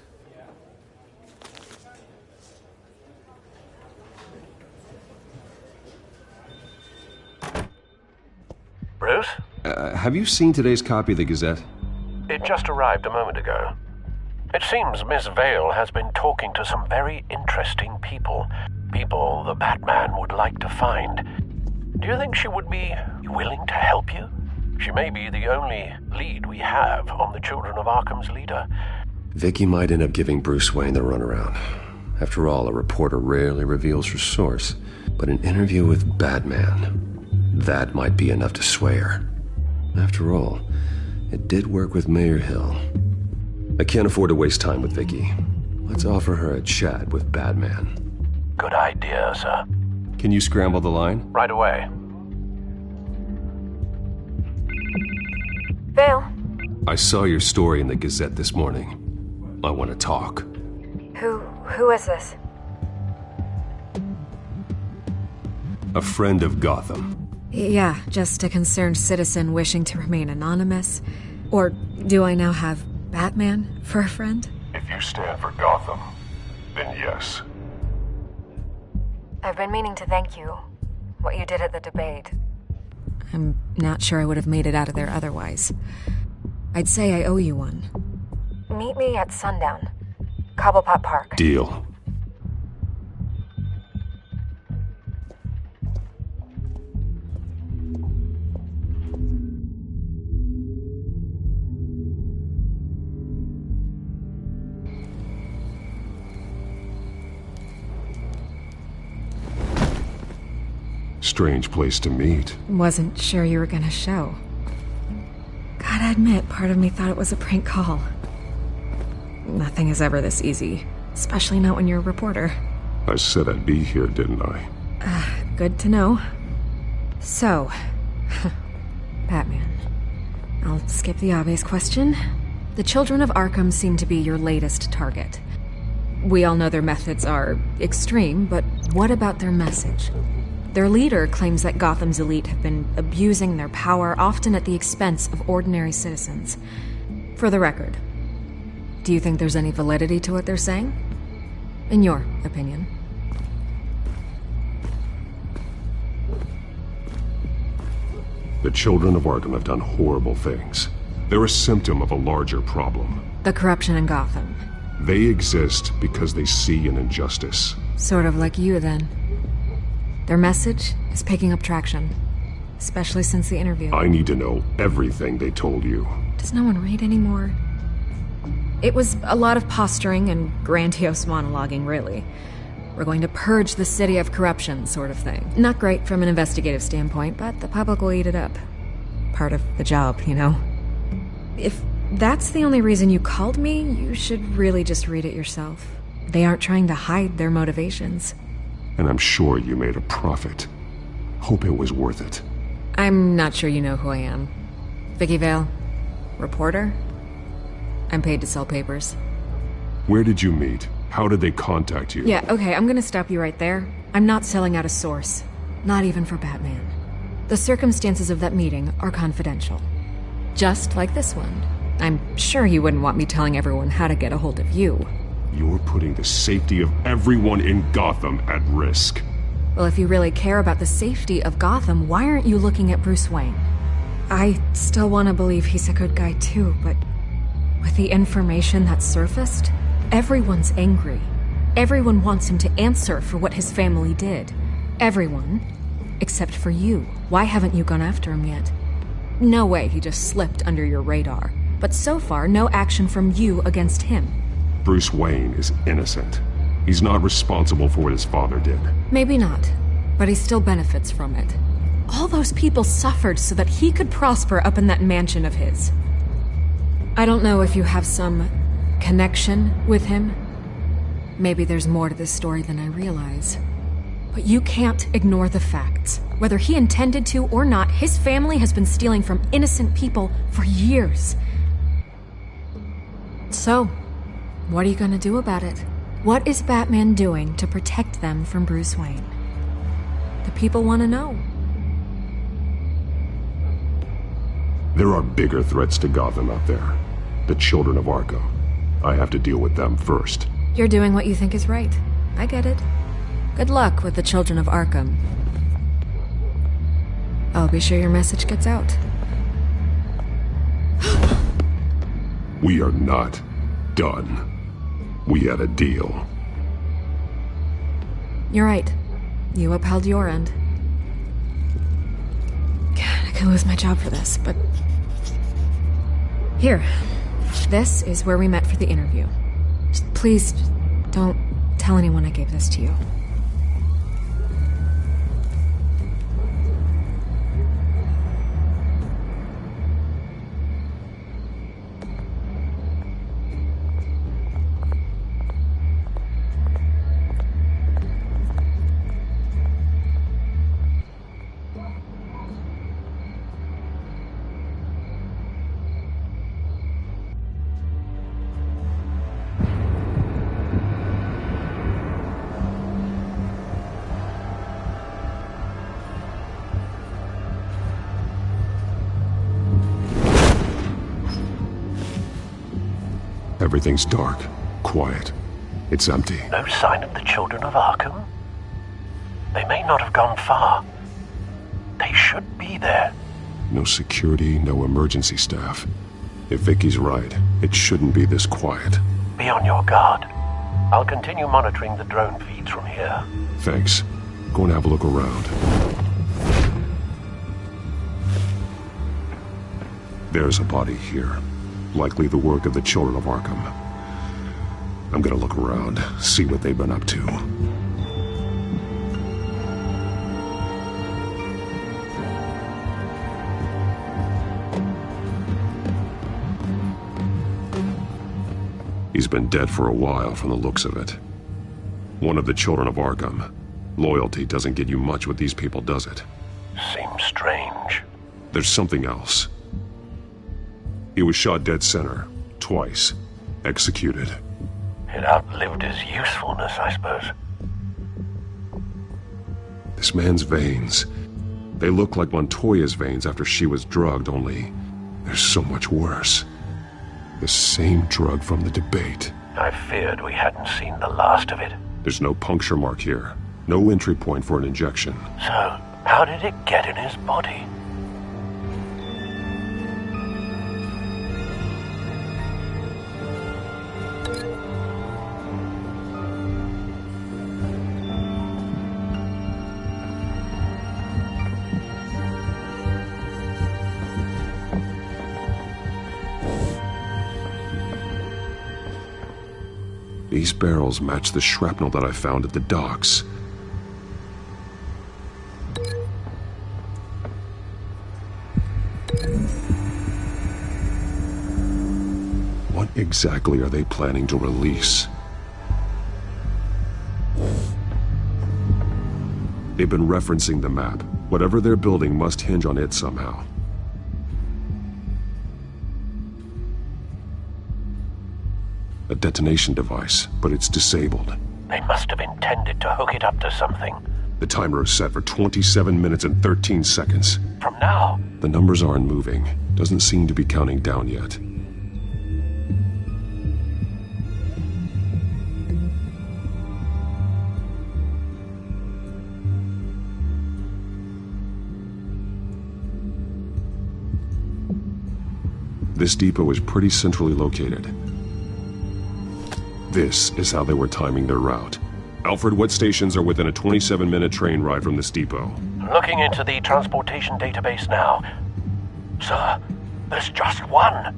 S13: Bruce?
S1: Have you seen today's copy of the Gazette?
S13: It just arrived a moment ago. It seems Miss Vale has been talking to some very interesting people. People the Batman would like to find. Do you think she would be willing to help you? She may be the only lead we have on the Children of Arkham's leader.
S1: Vicky might end up giving Bruce Wayne the runaround. After all, a reporter rarely reveals her source. But an interview with Batman, that might be enough to sway her. After all, it did work with Mayor Hill. I can't afford to waste time with Vicky. Let's offer her a chat with Batman.
S13: Good idea, sir.
S1: Can you scramble the line?
S13: Right away.
S2: Vale?
S1: I saw your story in the Gazette this morning. I want to talk.
S2: Who is this?
S1: A friend of Gotham.
S22: Yeah, just a concerned citizen wishing to remain anonymous. Or do I now have Batman for a friend?
S14: If you stand for Gotham, then yes.
S2: I've been meaning to thank you. What you did at the debate.
S22: I'm not sure I would have made it out of there otherwise. I'd say I owe you one.
S2: Meet me at sundown. Cobblepot Park.
S1: Deal.
S14: strange place to meet.
S22: Wasn't sure you were gonna show. Gotta admit, part of me thought it was a prank call. Nothing is ever this easy, especially not when you're a reporter.
S14: I said I'd be here, didn't I?
S22: Good to know. So, Batman. I'll skip the obvious question. The children of Arkham seem to be your latest target. We all know their methods are extreme, but what about their message? Their leader claims that Gotham's elite have been abusing their power, often at the expense of ordinary citizens. For the record, do you think there's any validity to what they're saying? In your opinion.
S14: The children of Arkham have done horrible things. They're a symptom of a larger problem.
S22: The corruption in Gotham.
S14: They exist because they see an injustice.
S22: Sort of like you, then. Their message is picking up traction, especially since the interview.
S14: I need to know everything they told you.
S22: Does no one read anymore? It was a lot of posturing and grandiose monologuing, really. We're going to purge the city of corruption, sort of thing. Not great from an investigative standpoint, but the public will eat it up. Part of the job, you know? If that's the only reason you called me, you should really just read it yourself. They aren't trying to hide their motivations.
S14: And I'm sure you made a profit. Hope it was worth it.
S22: I'm not sure you know who I am. Vicky Vale, reporter. I'm paid to sell papers.
S14: Where did you meet? How did they contact you?
S22: Yeah, okay, I'm gonna stop you right there. I'm not selling out a source. Not even for Batman. The circumstances of that meeting are confidential. Just like this one. I'm sure you wouldn't want me telling everyone how to get a hold of you.
S14: You're putting the safety of everyone in Gotham at risk.
S22: Well, if you really care about the safety of Gotham, why aren't you looking at Bruce Wayne? I still want to believe he's a good guy too, but with the information that surfaced, everyone's angry. Everyone wants him to answer for what his family did. Everyone, except for you. Why haven't you gone after him yet? No way he just slipped under your radar. But so far, no action from you against him.
S14: Bruce Wayne is innocent. He's not responsible for what his father did.
S22: Maybe not, but he still benefits from it. All those people suffered so that he could prosper up in that mansion of his. I don't know if you have some connection with him. Maybe there's more to this story than I realize. But you can't ignore the facts. Whether he intended to or not, his family has been stealing from innocent people for years. So, what are you gonna do about it? What is Batman doing to protect them from Bruce Wayne? The people want to know.
S14: There are bigger threats to Gotham out there. The children of Arkham. I have to deal with them first.
S22: You're doing what you think is right. I get it. Good luck with the children of Arkham. I'll be sure your message gets out.
S14: We are not done. We had a deal.
S22: You're right. You upheld your end. God, I could lose my job for this, but... Here. This is where we met for the interview. Just please, don't tell anyone I gave this to you.
S14: Everything's dark, quiet. It's empty.
S13: No sign of the children of Arkham? They may not have gone far. They should be there.
S14: No security, no emergency staff. If Vicky's right, it shouldn't be this quiet.
S13: Be on your guard. I'll continue monitoring the drone feeds from here.
S14: Thanks. Go and have a look around. There's a body here. Likely the work of the children of Arkham. I'm gonna look around, see what they've been up to.
S1: He's been dead for a while from the looks of it. One of the children of Arkham. Loyalty doesn't get you much with these people, does it?
S13: Seems strange.
S1: There's something else. He was shot dead center, twice, executed.
S13: It outlived his usefulness, I suppose.
S1: This man's veins, they look like Montoya's veins after she was drugged, only they're so much worse. The same drug from the debate.
S13: I feared we hadn't seen the last of it.
S1: There's no puncture mark here. No entry point for an injection.
S13: So, how did it get in his body?
S1: These barrels match the shrapnel that I found at the docks. What exactly are they planning to release? They've been referencing the map. Whatever they're building must hinge on it somehow. A detonation device, but it's disabled.
S13: They must have intended to hook it up to something.
S1: The timer is set for 27 minutes and 13 seconds.
S13: From now?
S1: The numbers aren't moving. Doesn't seem to be counting down yet. This depot is pretty centrally located. This is how they were timing their route. Alfred, what stations are within a 27-minute train ride from this depot?
S13: Looking into the transportation database now. Sir, there's just one.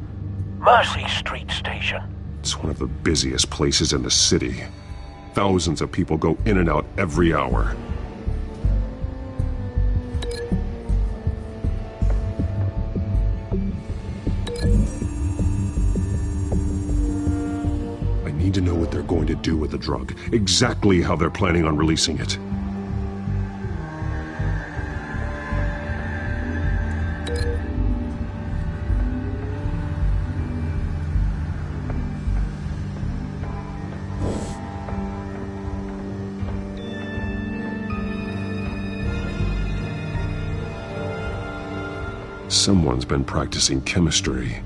S13: Mercy Street Station.
S1: It's one of the busiest places in the city. Thousands of people go in and out every hour. I need to know what they're going to do with the drug. Exactly how they're planning on releasing it. Someone's been practicing chemistry.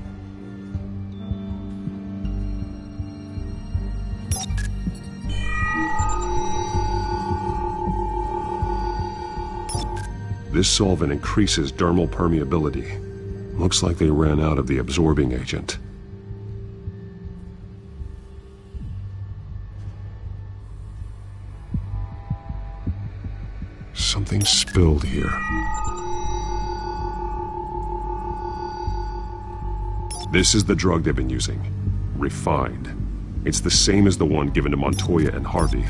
S1: This solvent increases dermal permeability. Looks like they ran out of the absorbing agent. Something spilled here. This is the drug they've been using. Refined. It's the same as the one given to Montoya and Harvey.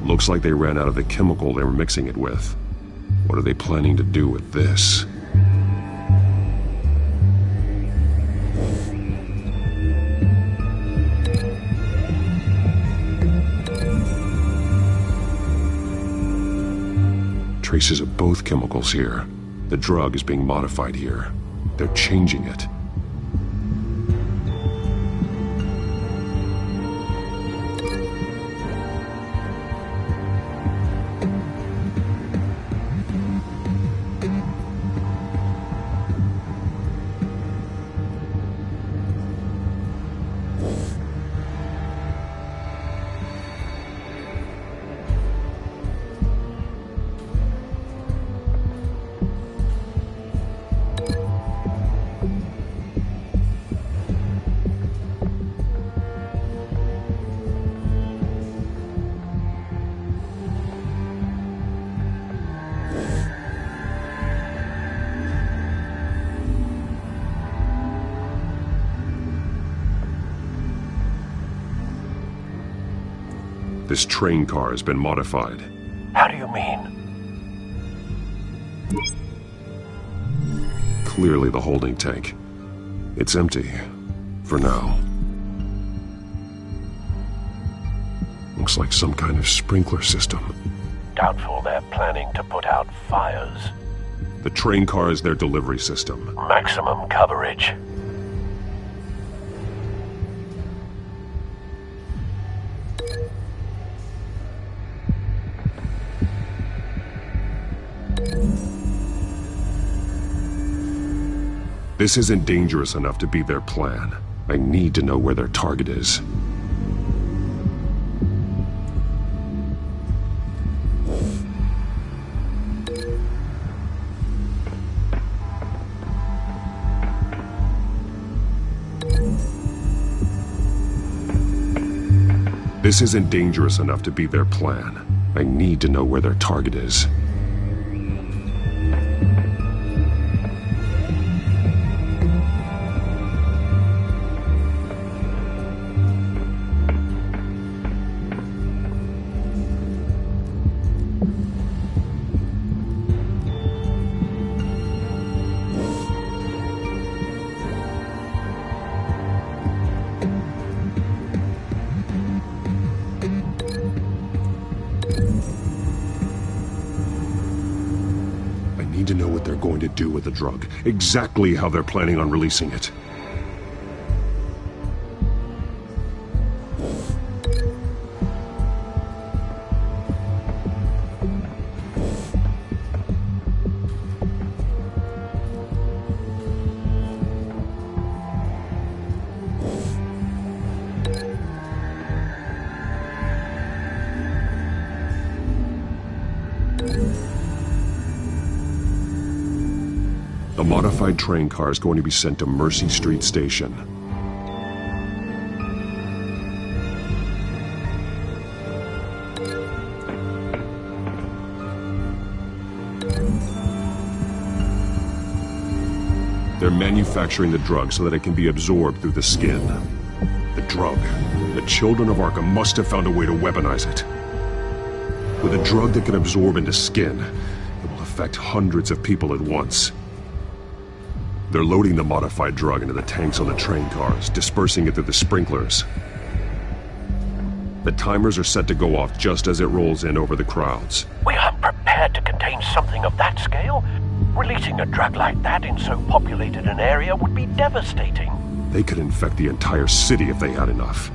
S1: Looks like they ran out of the chemical they were mixing it with. What are they planning to do with this? Traces of both chemicals here. The drug is being modified here. They're changing it. This train car has been modified.
S13: How do you mean?
S1: Clearly the holding tank. It's empty. For now. Looks like some kind of sprinkler system.
S13: Doubtful they're planning to put out fires.
S1: The train car is their delivery system.
S13: Maximum coverage.
S1: This isn't dangerous enough to be their plan. I need to know where their target is. This isn't dangerous enough to be their plan. I need to know where their target is. To know what they're going to do with the drug. Exactly how they're planning on releasing it. A modified train car is going to be sent to Mercy Street Station. They're manufacturing the drug so that it can be absorbed through the skin. The drug. The children of Arkham must have found a way to weaponize it. With a drug that can absorb into skin, it will affect hundreds of people at once. They're loading the modified drug into the tanks on the train cars, dispersing it through the sprinklers. The timers are set to go off just as it rolls in over the crowds.
S13: We aren't prepared to contain something of that scale. Releasing a drug like that in so populated an area would be devastating.
S1: They could infect the entire city if they had enough.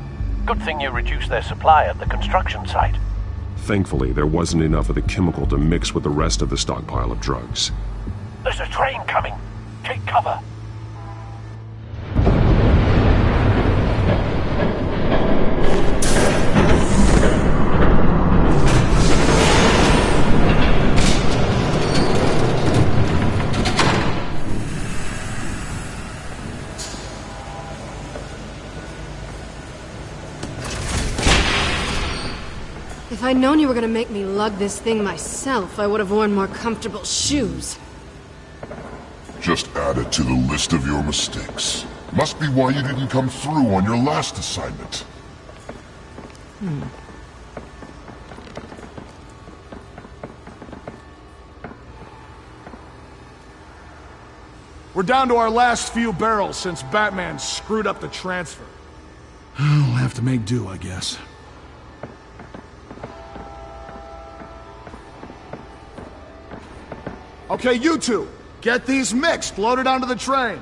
S13: Good thing you reduced their supply at the construction site.
S1: Thankfully, there wasn't enough of the chemical to mix with the rest of the stockpile of drugs.
S13: There's a train coming. Take cover.
S5: If I'd known you were gonna make me lug this thing myself, I would have worn more comfortable shoes.
S8: Just add it to the list of your mistakes. Must be why you didn't come through on your last assignment.
S23: We're down to our last few barrels since Batman screwed up the transfer. We'll have to make do, I guess. Okay, you two, get these mixed, loaded onto the train.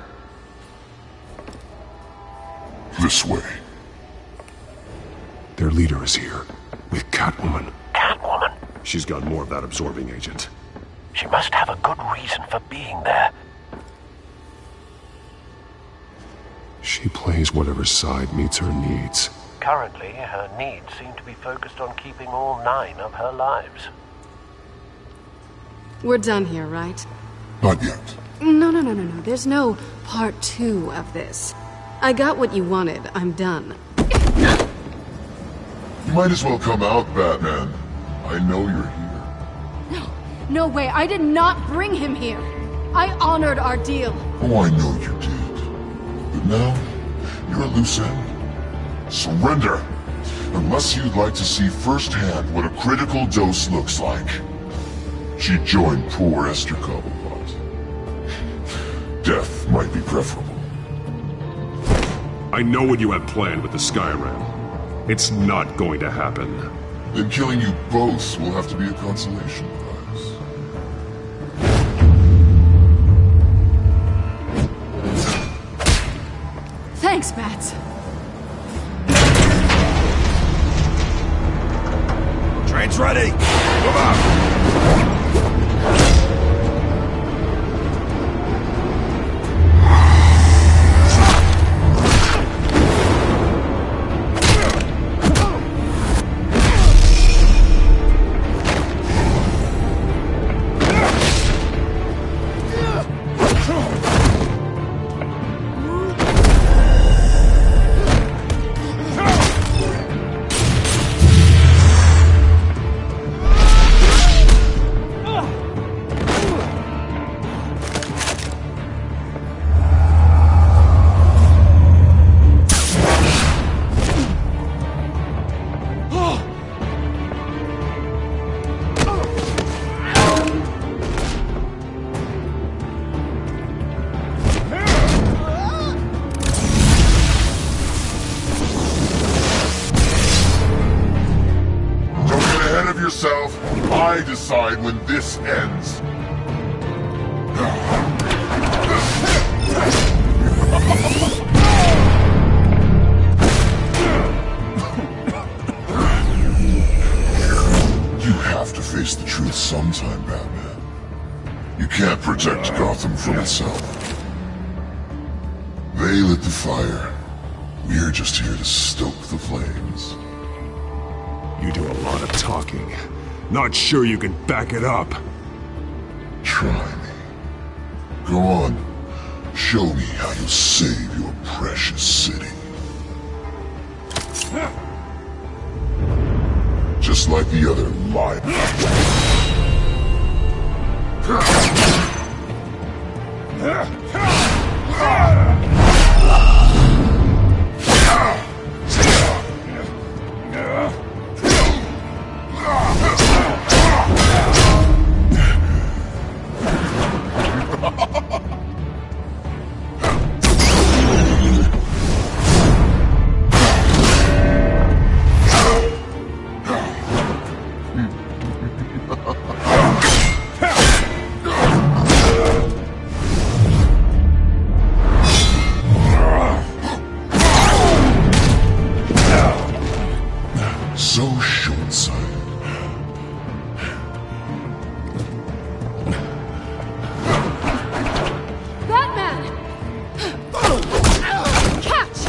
S8: This way.
S1: Their leader is here, with Catwoman.
S13: Catwoman?
S1: She's got more of that absorbing agent.
S13: She must have a good reason for being there.
S1: She plays whatever side meets her needs.
S13: Currently, her needs seem to be focused on keeping all 9 of her lives.
S5: We're done here, right?
S8: Not yet.
S5: No. There's no part 2 of this. I got what you wanted. I'm done.
S8: You might as well come out, Batman. I know you're here.
S5: No way. I did not bring him here. I honored our deal.
S8: Oh, I know you did. But now, you're a loose end. Surrender! Unless you'd like to see firsthand what a critical dose looks like. She joined poor Esther Cobblepot. Death might be preferable.
S11: I know what you have planned with the Skyrim. It's not going to happen.
S8: Then killing you both will have to be a consolation prize.
S5: Thanks, Bats.
S10: Train's ready! Move out!
S8: Yourself, I decide when this ends. You have to face the truth sometime, Batman. You can't protect Gotham from itself. They lit the fire. We're just here to stoke the flames.
S11: You do a lot of talking. Not sure you can back it up.
S8: Try me. Go on. Show me how you save your precious city. Just like the other liars. So short-sighted.
S5: Batman! Catch!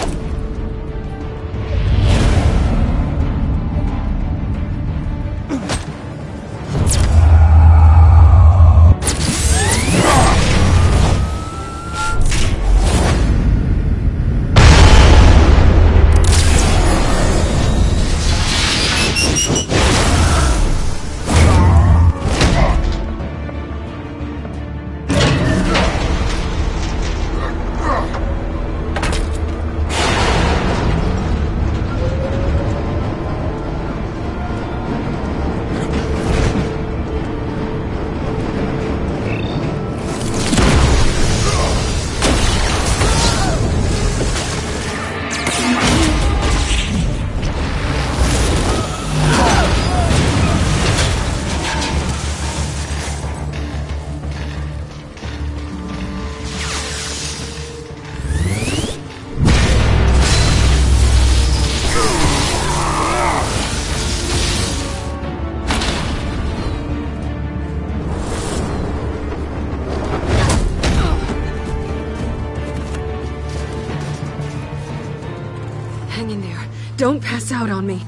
S5: Hang in there. Don't pass out on me.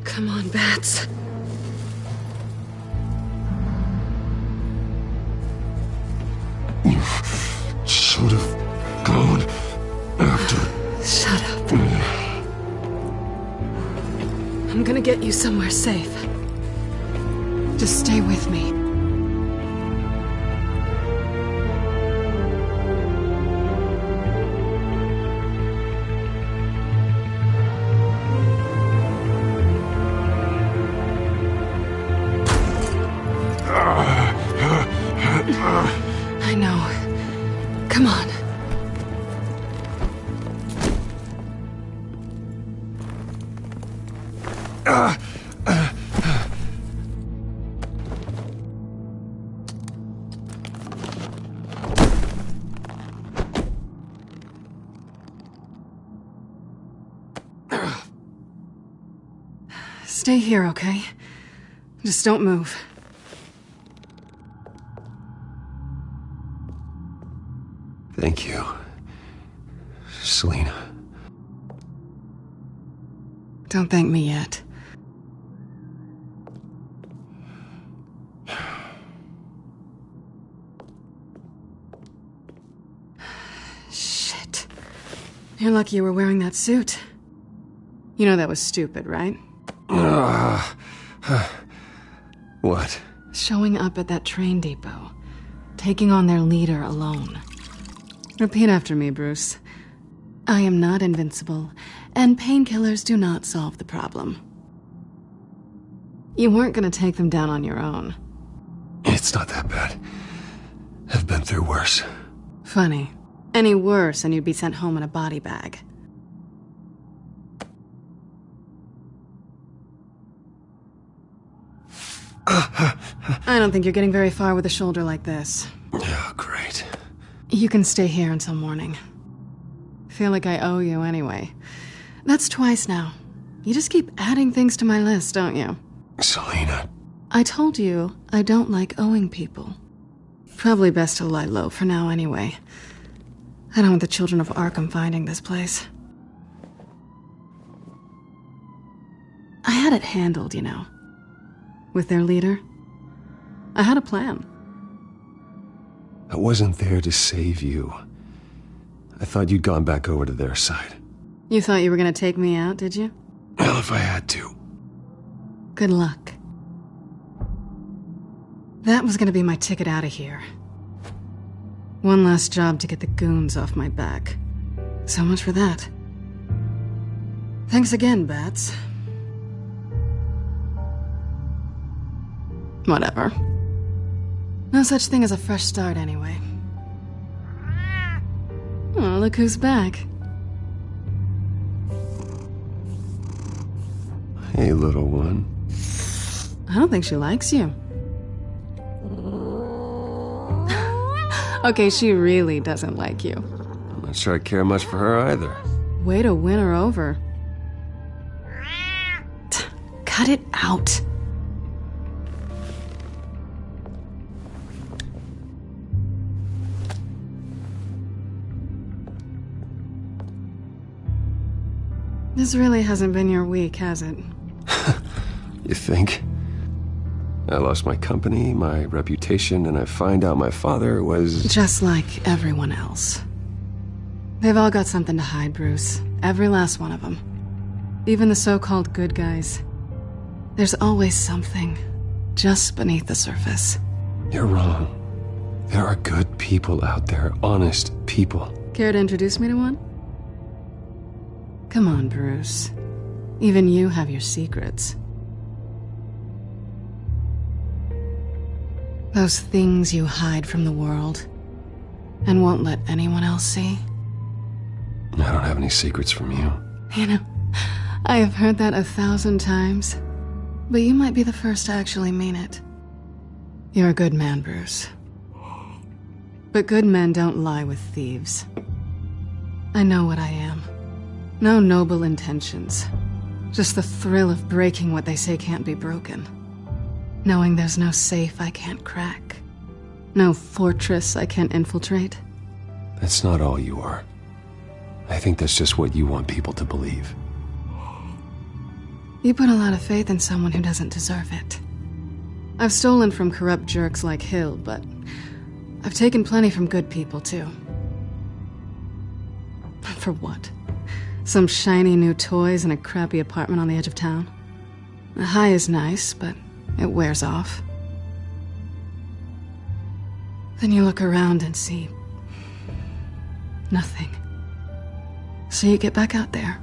S5: Come on, Bats.
S8: You should have gone after.
S5: Shut up. I'm gonna get you somewhere safe. Just stay with me. Stay here, okay? Just don't move.
S1: Thank you, Selina.
S5: Don't thank me yet. Shit. You're lucky you were wearing that suit. You know that was stupid, right?
S1: What?
S5: Showing up at that train depot. Taking on their leader alone. Repeat after me, Bruce. I am not invincible, and painkillers do not solve the problem. You weren't gonna take them down on your own.
S1: It's not that bad. I've been through worse.
S5: Funny. Any worse and you'd be sent home in a body bag. I don't think you're getting very far with a shoulder like this.
S1: Oh, great.
S5: You can stay here until morning. Feel like I owe you anyway. That's twice now. You just keep adding things to my list, don't you?
S1: Selina.
S5: I told you I don't like owing people. Probably best to lie low for now anyway. I don't want the children of Arkham finding this place. I had it handled, you know. With their leader. I had a plan.
S1: I wasn't there to save you. I thought you'd gone back over to their side.
S5: You thought you were gonna take me out, did you?
S1: Well, if I had to.
S5: Good luck. That was gonna be my ticket out of here. One last job to get the goons off my back. So much for that. Thanks again, Bats. Whatever. No such thing as a fresh start, anyway. Oh, look who's back.
S1: Hey, little one.
S5: I don't think she likes you. Okay, she really doesn't like you.
S1: I'm not sure I care much for her either.
S5: Way to win her over. Cut it out. This really hasn't been your week, has it?
S1: You think? I lost my company, my reputation, and I find out my father was...
S5: Just like everyone else. They've all got something to hide, Bruce. Every last one of them. Even the so-called good guys. There's always something just beneath the surface.
S1: You're wrong. There are good people out there, honest people.
S5: Care to introduce me to one? Come on, Bruce. Even you have your secrets. Those things you hide from the world and won't let anyone else see.
S1: I don't have any secrets from you.
S5: You know, I have heard that 1,000 times, but you might be the first to actually mean it. You're a good man, Bruce. But good men don't lie with thieves. I know what I am. No noble intentions. Just the thrill of breaking what they say can't be broken. Knowing there's no safe I can't crack. No fortress I can't infiltrate.
S1: That's not all you are. I think that's just what you want people to believe.
S5: You put a lot of faith in someone who doesn't deserve it. I've stolen from corrupt jerks like Hill, but I've taken plenty from good people, too. For what? Some shiny new toys and a crappy apartment on the edge of town? The high is nice, but it wears off. Then you look around and see nothing. So you get back out there.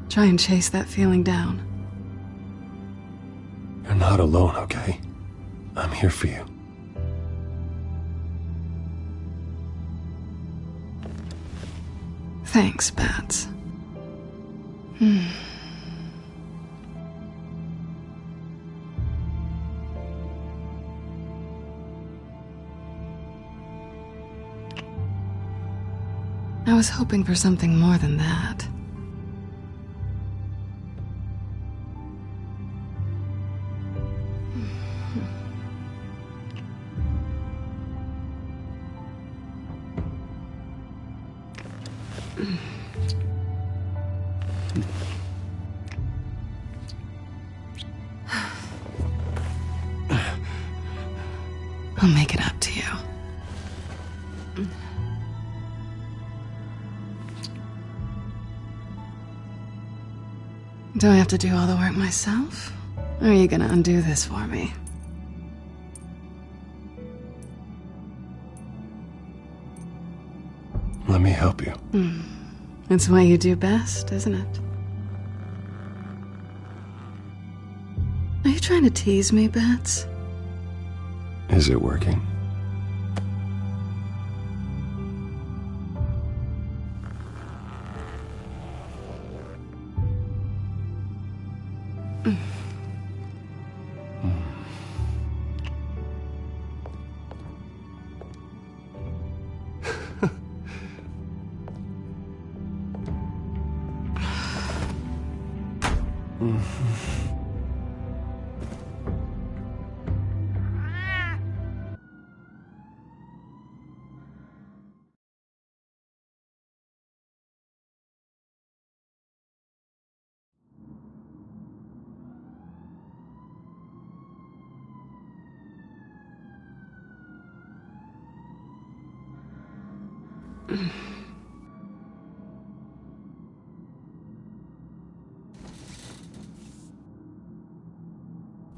S5: Try and chase that feeling down.
S1: You're not alone, okay? I'm here for you.
S5: Thanks, Bats. was hoping for something more than that. I'll make it up to you. Do I have to do all the work myself? Or are you gonna undo this for me?
S1: Let me help you.
S5: It's what you do best, isn't it? Are you trying to tease me, Bats?
S1: Is it working?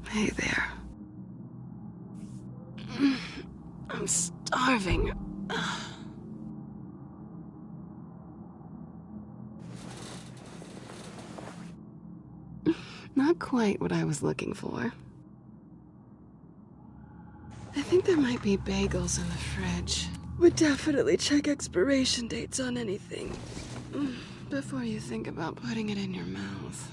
S5: Hey there. I'm starving. Not quite what I was looking for. I think there might be bagels in the fridge. Would definitely check expiration dates on anything before you think about putting it in your mouth.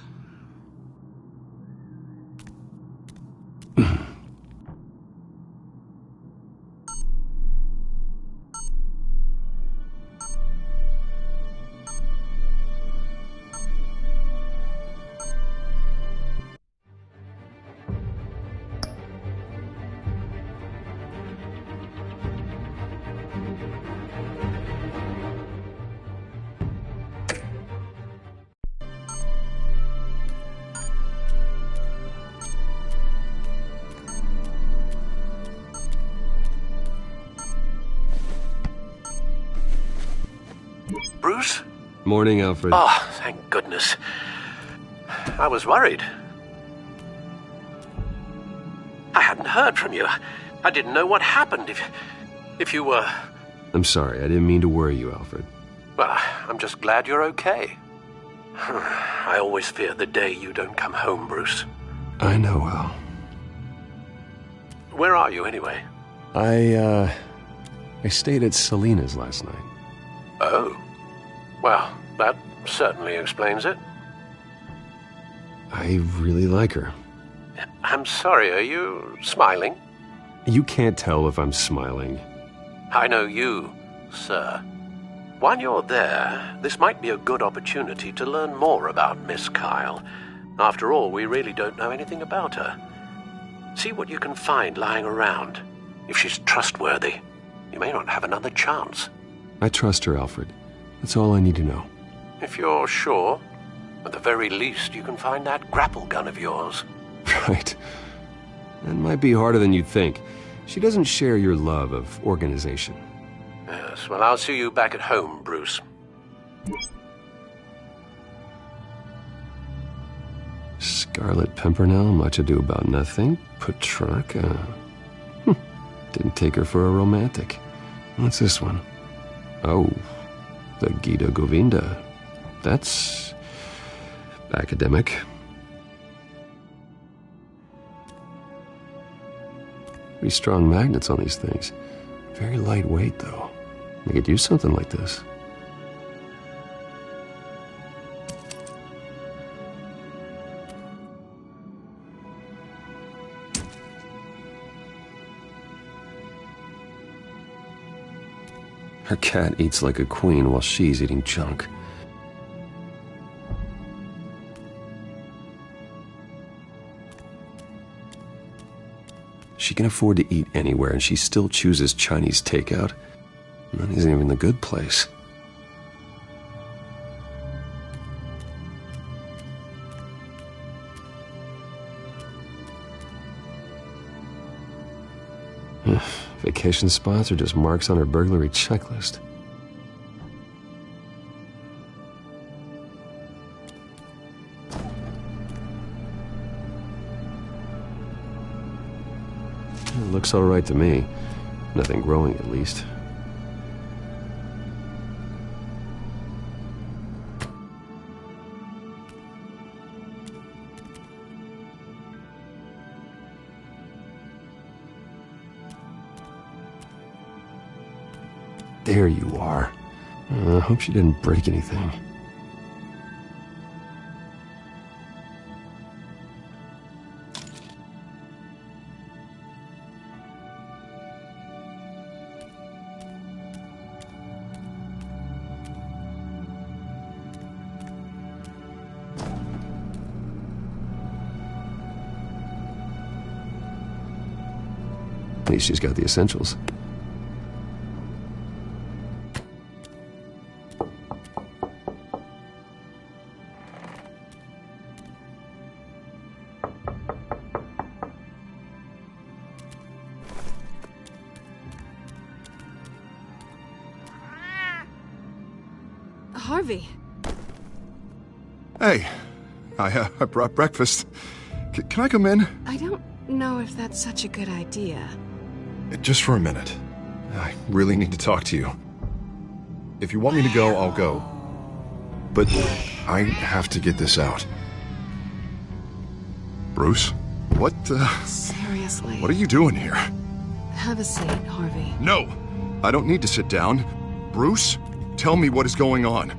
S13: Bruce?
S1: Morning, Alfred.
S13: Oh, thank goodness. I was worried. I hadn't heard from you. I didn't know what happened if you were...
S1: I'm sorry, I didn't mean to worry you, Alfred.
S13: Well, I'm just glad you're okay. I always fear the day you don't come home, Bruce.
S1: I know, Al.
S13: Where are you, anyway?
S1: I stayed at Selena's last night.
S13: Oh. Well, that certainly explains it.
S1: I really like her.
S13: I'm sorry, are you smiling?
S1: You can't tell if I'm smiling.
S13: I know you, sir. While you're there, this might be a good opportunity to learn more about Miss Kyle. After all, we really don't know anything about her. See what you can find lying around. If she's trustworthy, you may not have another chance.
S1: I trust her, Alfred. That's all I need to know.
S13: If you're sure, at the very least, you can find that grapple gun of yours.
S1: Right. That might be harder than you'd think. She doesn't share your love of organization.
S13: Yes, well, I'll see you back at home, Bruce.
S1: Scarlet Pimpernel, much ado about nothing. Petrarca. Didn't take her for a romantic. What's this one? Oh, the Gita Govinda. That's academic. Pretty strong magnets on these things. Very lightweight, though. I could use something like this. Her cat eats like a queen while she's eating junk. She can afford to eat anywhere, and she still chooses Chinese takeout. And that isn't even the good place. Vacation spots are just marks on her burglary checklist. It looks all right to me. Nothing growing, at least. There you are. I hope she didn't break anything. At least she's got the essentials.
S5: Harvey.
S10: Hey, I brought breakfast. Can I come in?
S5: I don't know if that's such a good idea.
S10: Just for a minute. I really need to talk to you. If you want me to go, I'll go. But I have to get this out. Bruce? What,
S5: Seriously.
S10: What are you doing here?
S5: Have a seat, Harvey.
S10: No! I don't need to sit down. Bruce, tell me what is going on.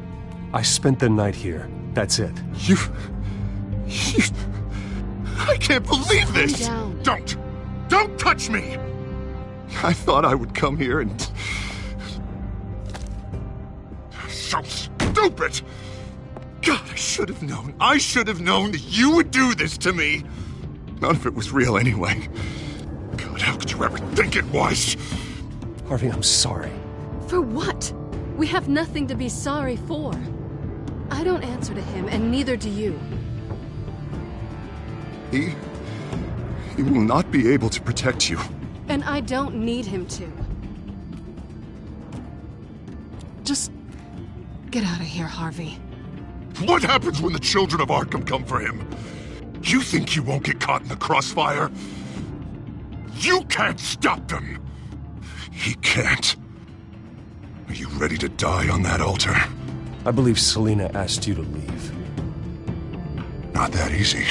S7: I spent the night here. That's it.
S10: You... I can't believe this!
S5: Calm
S10: down. Don't touch me! I thought I would come here and... So stupid! God, I should have known. I should have known that you would do this to me. None of it was real anyway. God, how could you ever think it was?
S7: Harvey, I'm sorry.
S5: For what? We have nothing to be sorry for. I don't answer to him, and neither do you.
S10: He will not be able to protect you.
S5: And I don't need him to. Just get out of here, Harvey.
S8: What happens when the children of Arkham come for him? You think you won't get caught in the crossfire? You can't stop them. He can't. Are you ready to die on that altar?
S7: I believe Selina asked you to leave.
S8: Not that easy.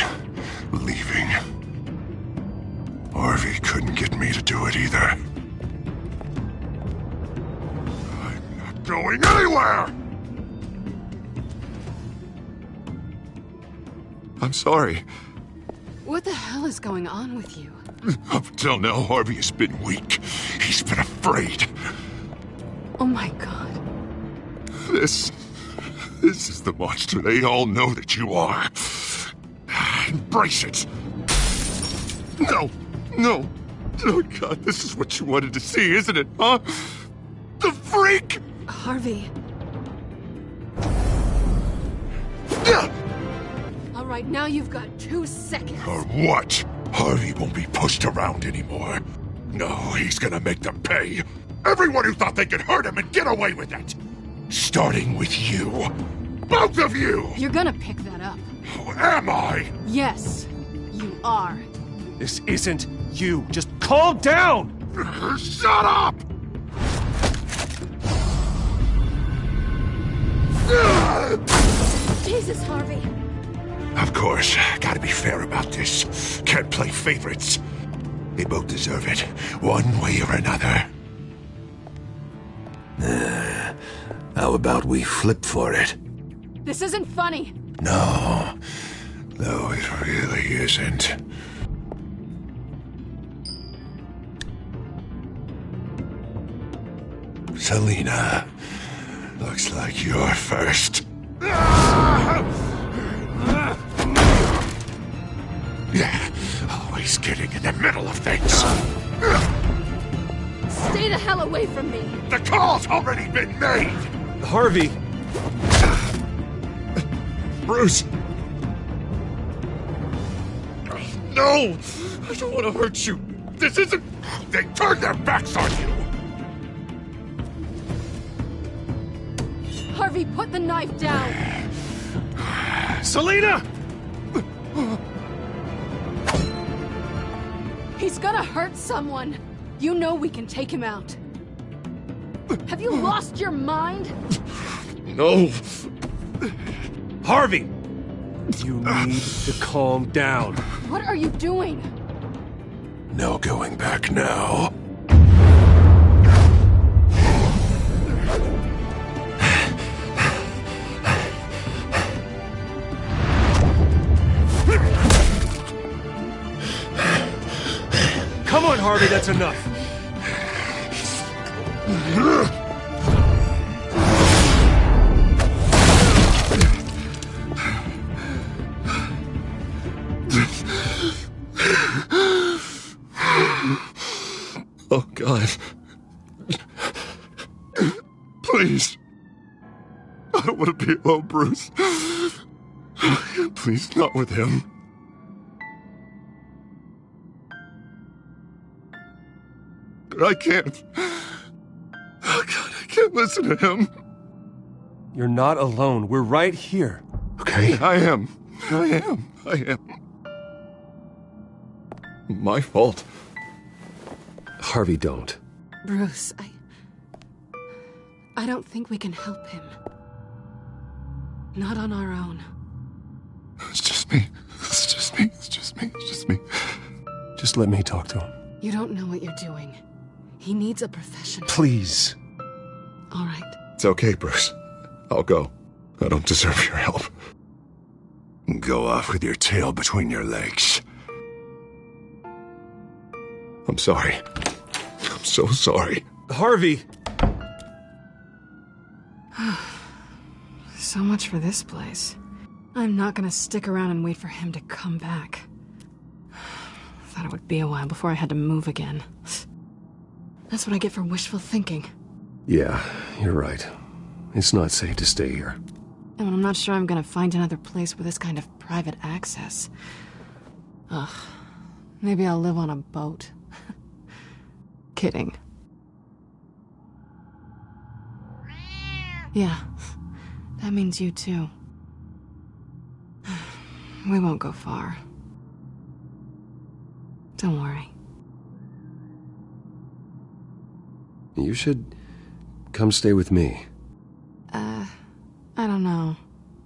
S8: Leaving. Harvey couldn't get me to do it either. I'm not going anywhere!
S10: I'm sorry.
S5: What the hell is going on with you?
S8: Up until now, Harvey has been weak. He's been afraid.
S5: Oh my God.
S8: This is the monster they all know that you are. Embrace it. No. Oh God, this is what you wanted to see, isn't it, huh? The freak!
S5: Harvey. All right, now you've got 2 seconds.
S8: Or what? Harvey won't be pushed around anymore. No, he's gonna make them pay. Everyone who thought they could hurt him and get away with it. Starting with you. Both of you!
S5: You're gonna pick that up.
S8: Who am I?
S5: Yes, you are.
S7: This isn't you. Just calm down!
S8: Shut up!
S5: Jesus, Harvey.
S8: Of course, gotta be fair about this. Can't play favorites. They both deserve it, one way or another. How about we flip for it?
S5: This isn't funny.
S8: No, it really isn't. Selina, looks like you're first. Yeah, always getting in the middle of things.
S3: Stay the hell away from me!
S8: The call's already been made!
S7: Harvey!
S8: Bruce! No! I don't want to hurt you. This isn't... They turned their backs on you!
S3: Harvey, put the knife down!
S7: Selina!
S3: He's gonna hurt someone! You know we can take him out. Have you lost your mind?
S8: No!
S7: Harvey! You need to calm down.
S3: What are you doing?
S8: No going back now.
S7: Come on, Harvey, that's enough.
S8: Oh, God. Please. I don't want to be alone, Bruce. Please, not with him. I can't. Oh, God, I can't listen to him.
S7: You're not alone. We're right here.
S8: Okay, I am. My fault.
S1: Harvey, don't.
S5: Bruce, I don't think we can help him. Not on our own.
S8: It's just me. It's just me.
S7: Just let me talk to him.
S5: You don't know what you're doing. He needs a professional.
S7: Please.
S5: All right.
S8: It's okay, Bruce. I'll go. I don't deserve your help. Go off with your tail between your legs. I'm sorry. I'm so sorry.
S7: Harvey!
S5: So much for this place. I'm not gonna stick around and wait for him to come back. Thought it would be a while before I had to move again. That's what I get for wishful thinking.
S1: Yeah, you're right. It's not safe to stay here.
S5: And I'm not sure I'm gonna find another place with this kind of private access. Ugh. Maybe I'll live on a boat. Kidding. Yeah. That means you too. We won't go far. Don't worry.
S1: You should come stay with me.
S5: I don't know.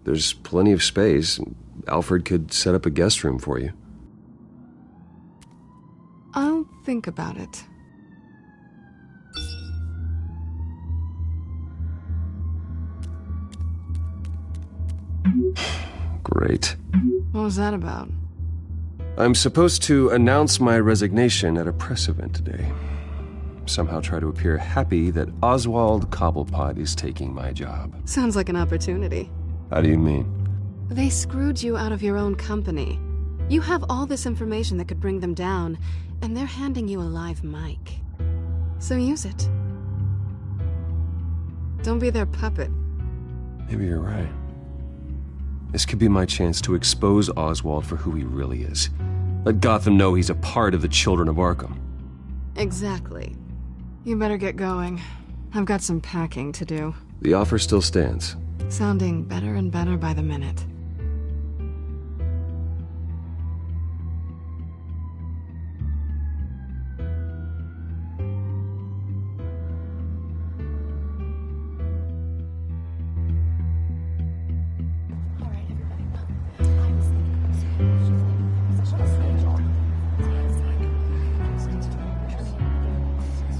S1: There's plenty of space. Alfred could set up a guest room for you.
S5: I'll think about it.
S1: Great.
S5: What was that about?
S1: I'm supposed to announce my resignation at a press event today. Somehow try to appear happy that Oswald Cobblepot is taking my job.
S5: Sounds like an opportunity.
S1: How do you mean?
S5: They screwed you out of your own company. You have all this information that could bring them down, and they're handing you a live mic. So use it. Don't be their puppet.
S1: Maybe you're right. This could be my chance to expose Oswald for who he really is. Let Gotham know he's a part of the Children of Arkham.
S5: Exactly. You better get going. I've got some packing to do.
S1: The offer still stands.
S5: Sounding better and better by the minute.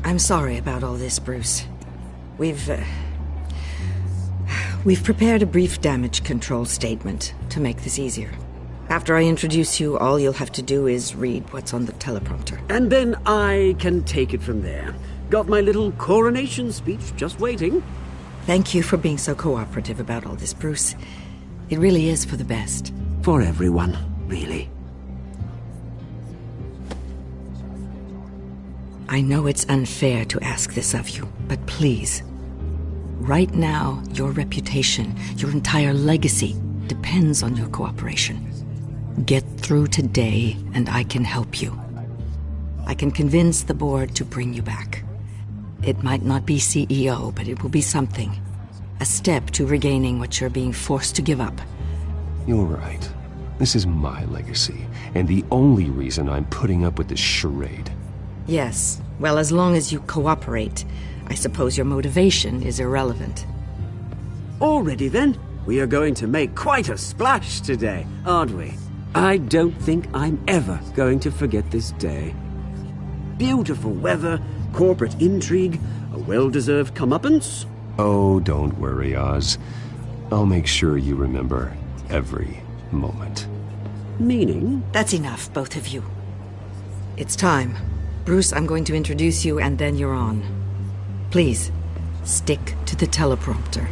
S19: I'm sorry about all this, Bruce. We've prepared a brief damage control statement to make this easier. After I introduce you, all you'll have to do is read what's on the teleprompter.
S21: And then I can take it from there. Got my little coronation speech just waiting.
S19: Thank you for being so cooperative about all this, Bruce. It really is for the best.
S21: For everyone, really.
S19: I know it's unfair to ask this of you, but please. Right now, your reputation, your entire legacy, depends on your cooperation. Get through today, and I can help you. I can convince the board to bring you back. It might not be CEO, but it will be something. A step to regaining what you're being forced to give up.
S1: You're right. This is my legacy, and the only reason I'm putting up with this charade.
S19: Yes. Well, as long as you cooperate, I suppose your motivation is irrelevant.
S21: Already then, we are going to make quite a splash today, aren't we? I don't think I'm ever going to forget this day. Beautiful weather, corporate intrigue, a well-deserved comeuppance.
S1: Oh, don't worry, Oz. I'll make sure you remember every moment.
S21: Meaning?
S19: That's enough, both of you. It's time. Bruce, I'm going to introduce you, and then you're on. Please, stick to the teleprompter.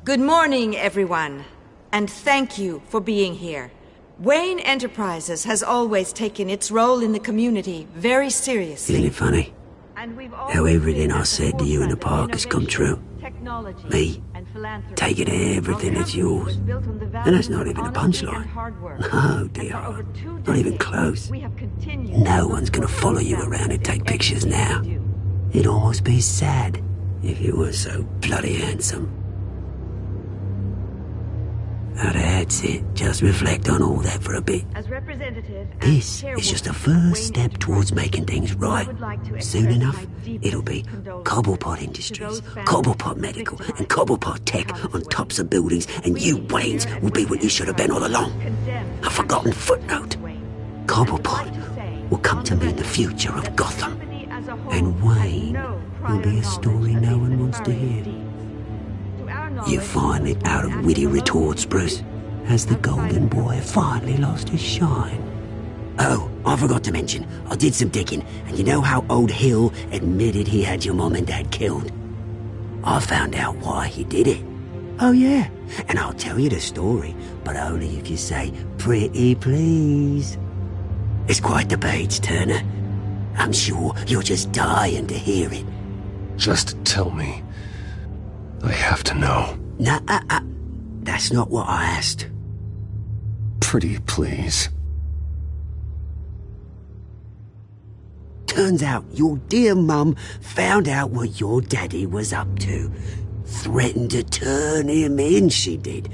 S19: Good morning, everyone, and thank you for being here. Wayne Enterprises has always taken its role in the community very seriously.
S21: Isn't it funny? How everything I said to you in the park has come true. Me, taking everything that's yours. And that's not even a punchline. No, dear. Not even close. No one's gonna follow you around and take pictures now. It'd almost be sad if you were so bloody handsome. Now that's it. Just reflect on all that for a bit. This is just a first step towards making things right. Soon enough, it'll be Cobblepot Industries, Cobblepot Medical, and Cobblepot Tech on tops of buildings, and you, Waynes, will be what you should have been all along. A forgotten footnote. Cobblepot will come to mean the future of Gotham. And Wayne will be a story no one wants to hear. You finally out of witty retorts, Bruce. Has the golden boy finally lost his shine? Oh, I forgot to mention, I did some digging, and you know how old Hill admitted he had your mom and dad killed? I found out why he did it. Oh yeah, and I'll tell you the story, but only if you say, pretty please. It's quite the page, Turner. I'm sure you're just dying to hear it.
S1: Just tell me. I have to know.
S21: Nah, that's not what I asked.
S1: Pretty please.
S21: Turns out your dear mum found out what your daddy was up to. Threatened to turn him in, she did.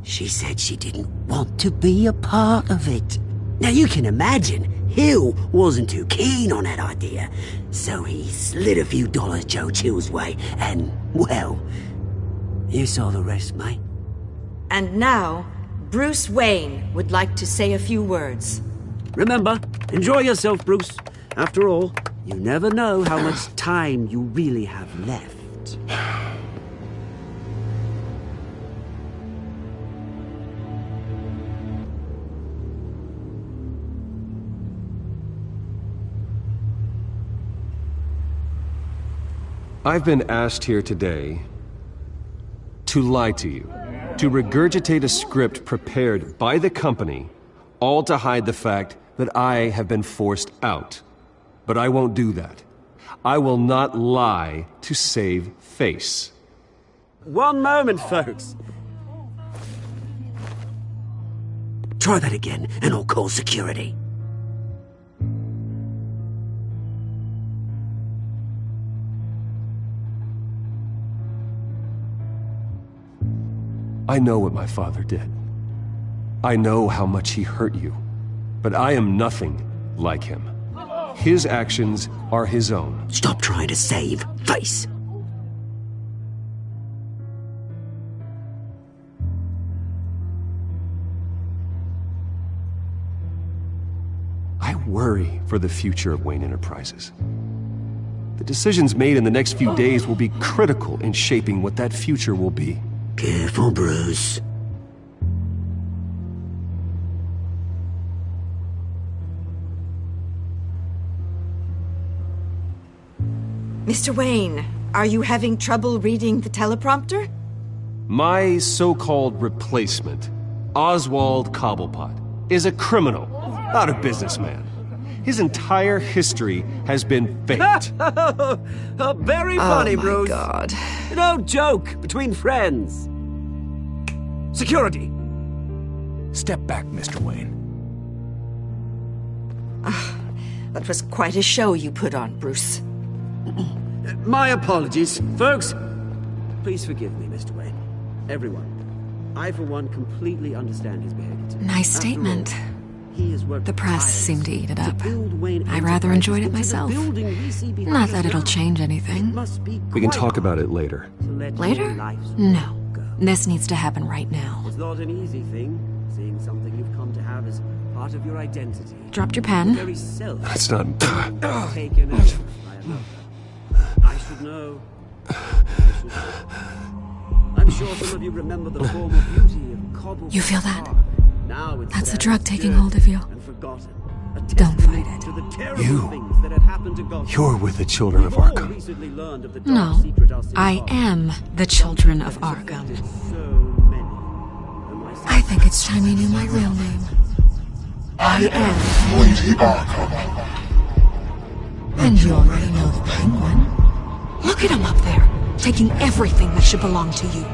S21: She said she didn't want to be a part of it. Now you can imagine, Hill wasn't too keen on that idea. So he slid a few dollars Joe Chill's way, and, well, you saw the rest, mate.
S19: And now, Bruce Wayne would like to say a few words.
S21: Remember, enjoy yourself, Bruce. After all, you never know how much time you really have left.
S1: I've been asked here today to lie to you, to regurgitate a script prepared by the company, all to hide the fact that I have been forced out. But I won't do that. I will not lie to save face.
S21: One moment, folks. Try that again, and I'll call security.
S1: I know what my father did. I know how much he hurt you. But I am nothing like him. His actions are his own.
S21: Stop trying to save face.
S1: I worry for the future of Wayne Enterprises. The decisions made in the next few days will be critical in shaping what that future will be.
S21: Careful, Bruce.
S19: Mr. Wayne, are you having trouble reading the teleprompter?
S7: My so-called replacement, Oswald Cobblepot, is a criminal, not a businessman. His entire history has been faked.
S21: Very funny,
S19: my
S21: Bruce.
S19: God.
S21: No joke between friends. Security.
S7: Step back, Mr. Wayne.
S19: That was quite a show you put on, Bruce.
S21: My apologies, folks. Please forgive me, Mr. Wayne. Everyone. I, for one, completely understand his behavior today.
S22: Nice statement. The press seemed to eat it up. I rather enjoyed it myself. Not that it'll change anything.
S1: We can talk about it later.
S22: Later? No. This needs to happen right now.
S21: It's not an easy thing, seeing something you've come to have as part of your identity.
S22: Dropped your pen?
S1: That's not...
S21: Taken over by another. I should know. I'm sure some of you remember the former beauty of Cobble.
S22: You feel that?
S21: Now it's
S22: That's the drug taking hold of you. Don't fight it.
S7: You're with the children of Arkham.
S22: No, I am the children of Arkham. I think it's time you knew my real name. I am Lady Arkham. And you already know the Penguin. Look at him up there, taking everything that should belong to you.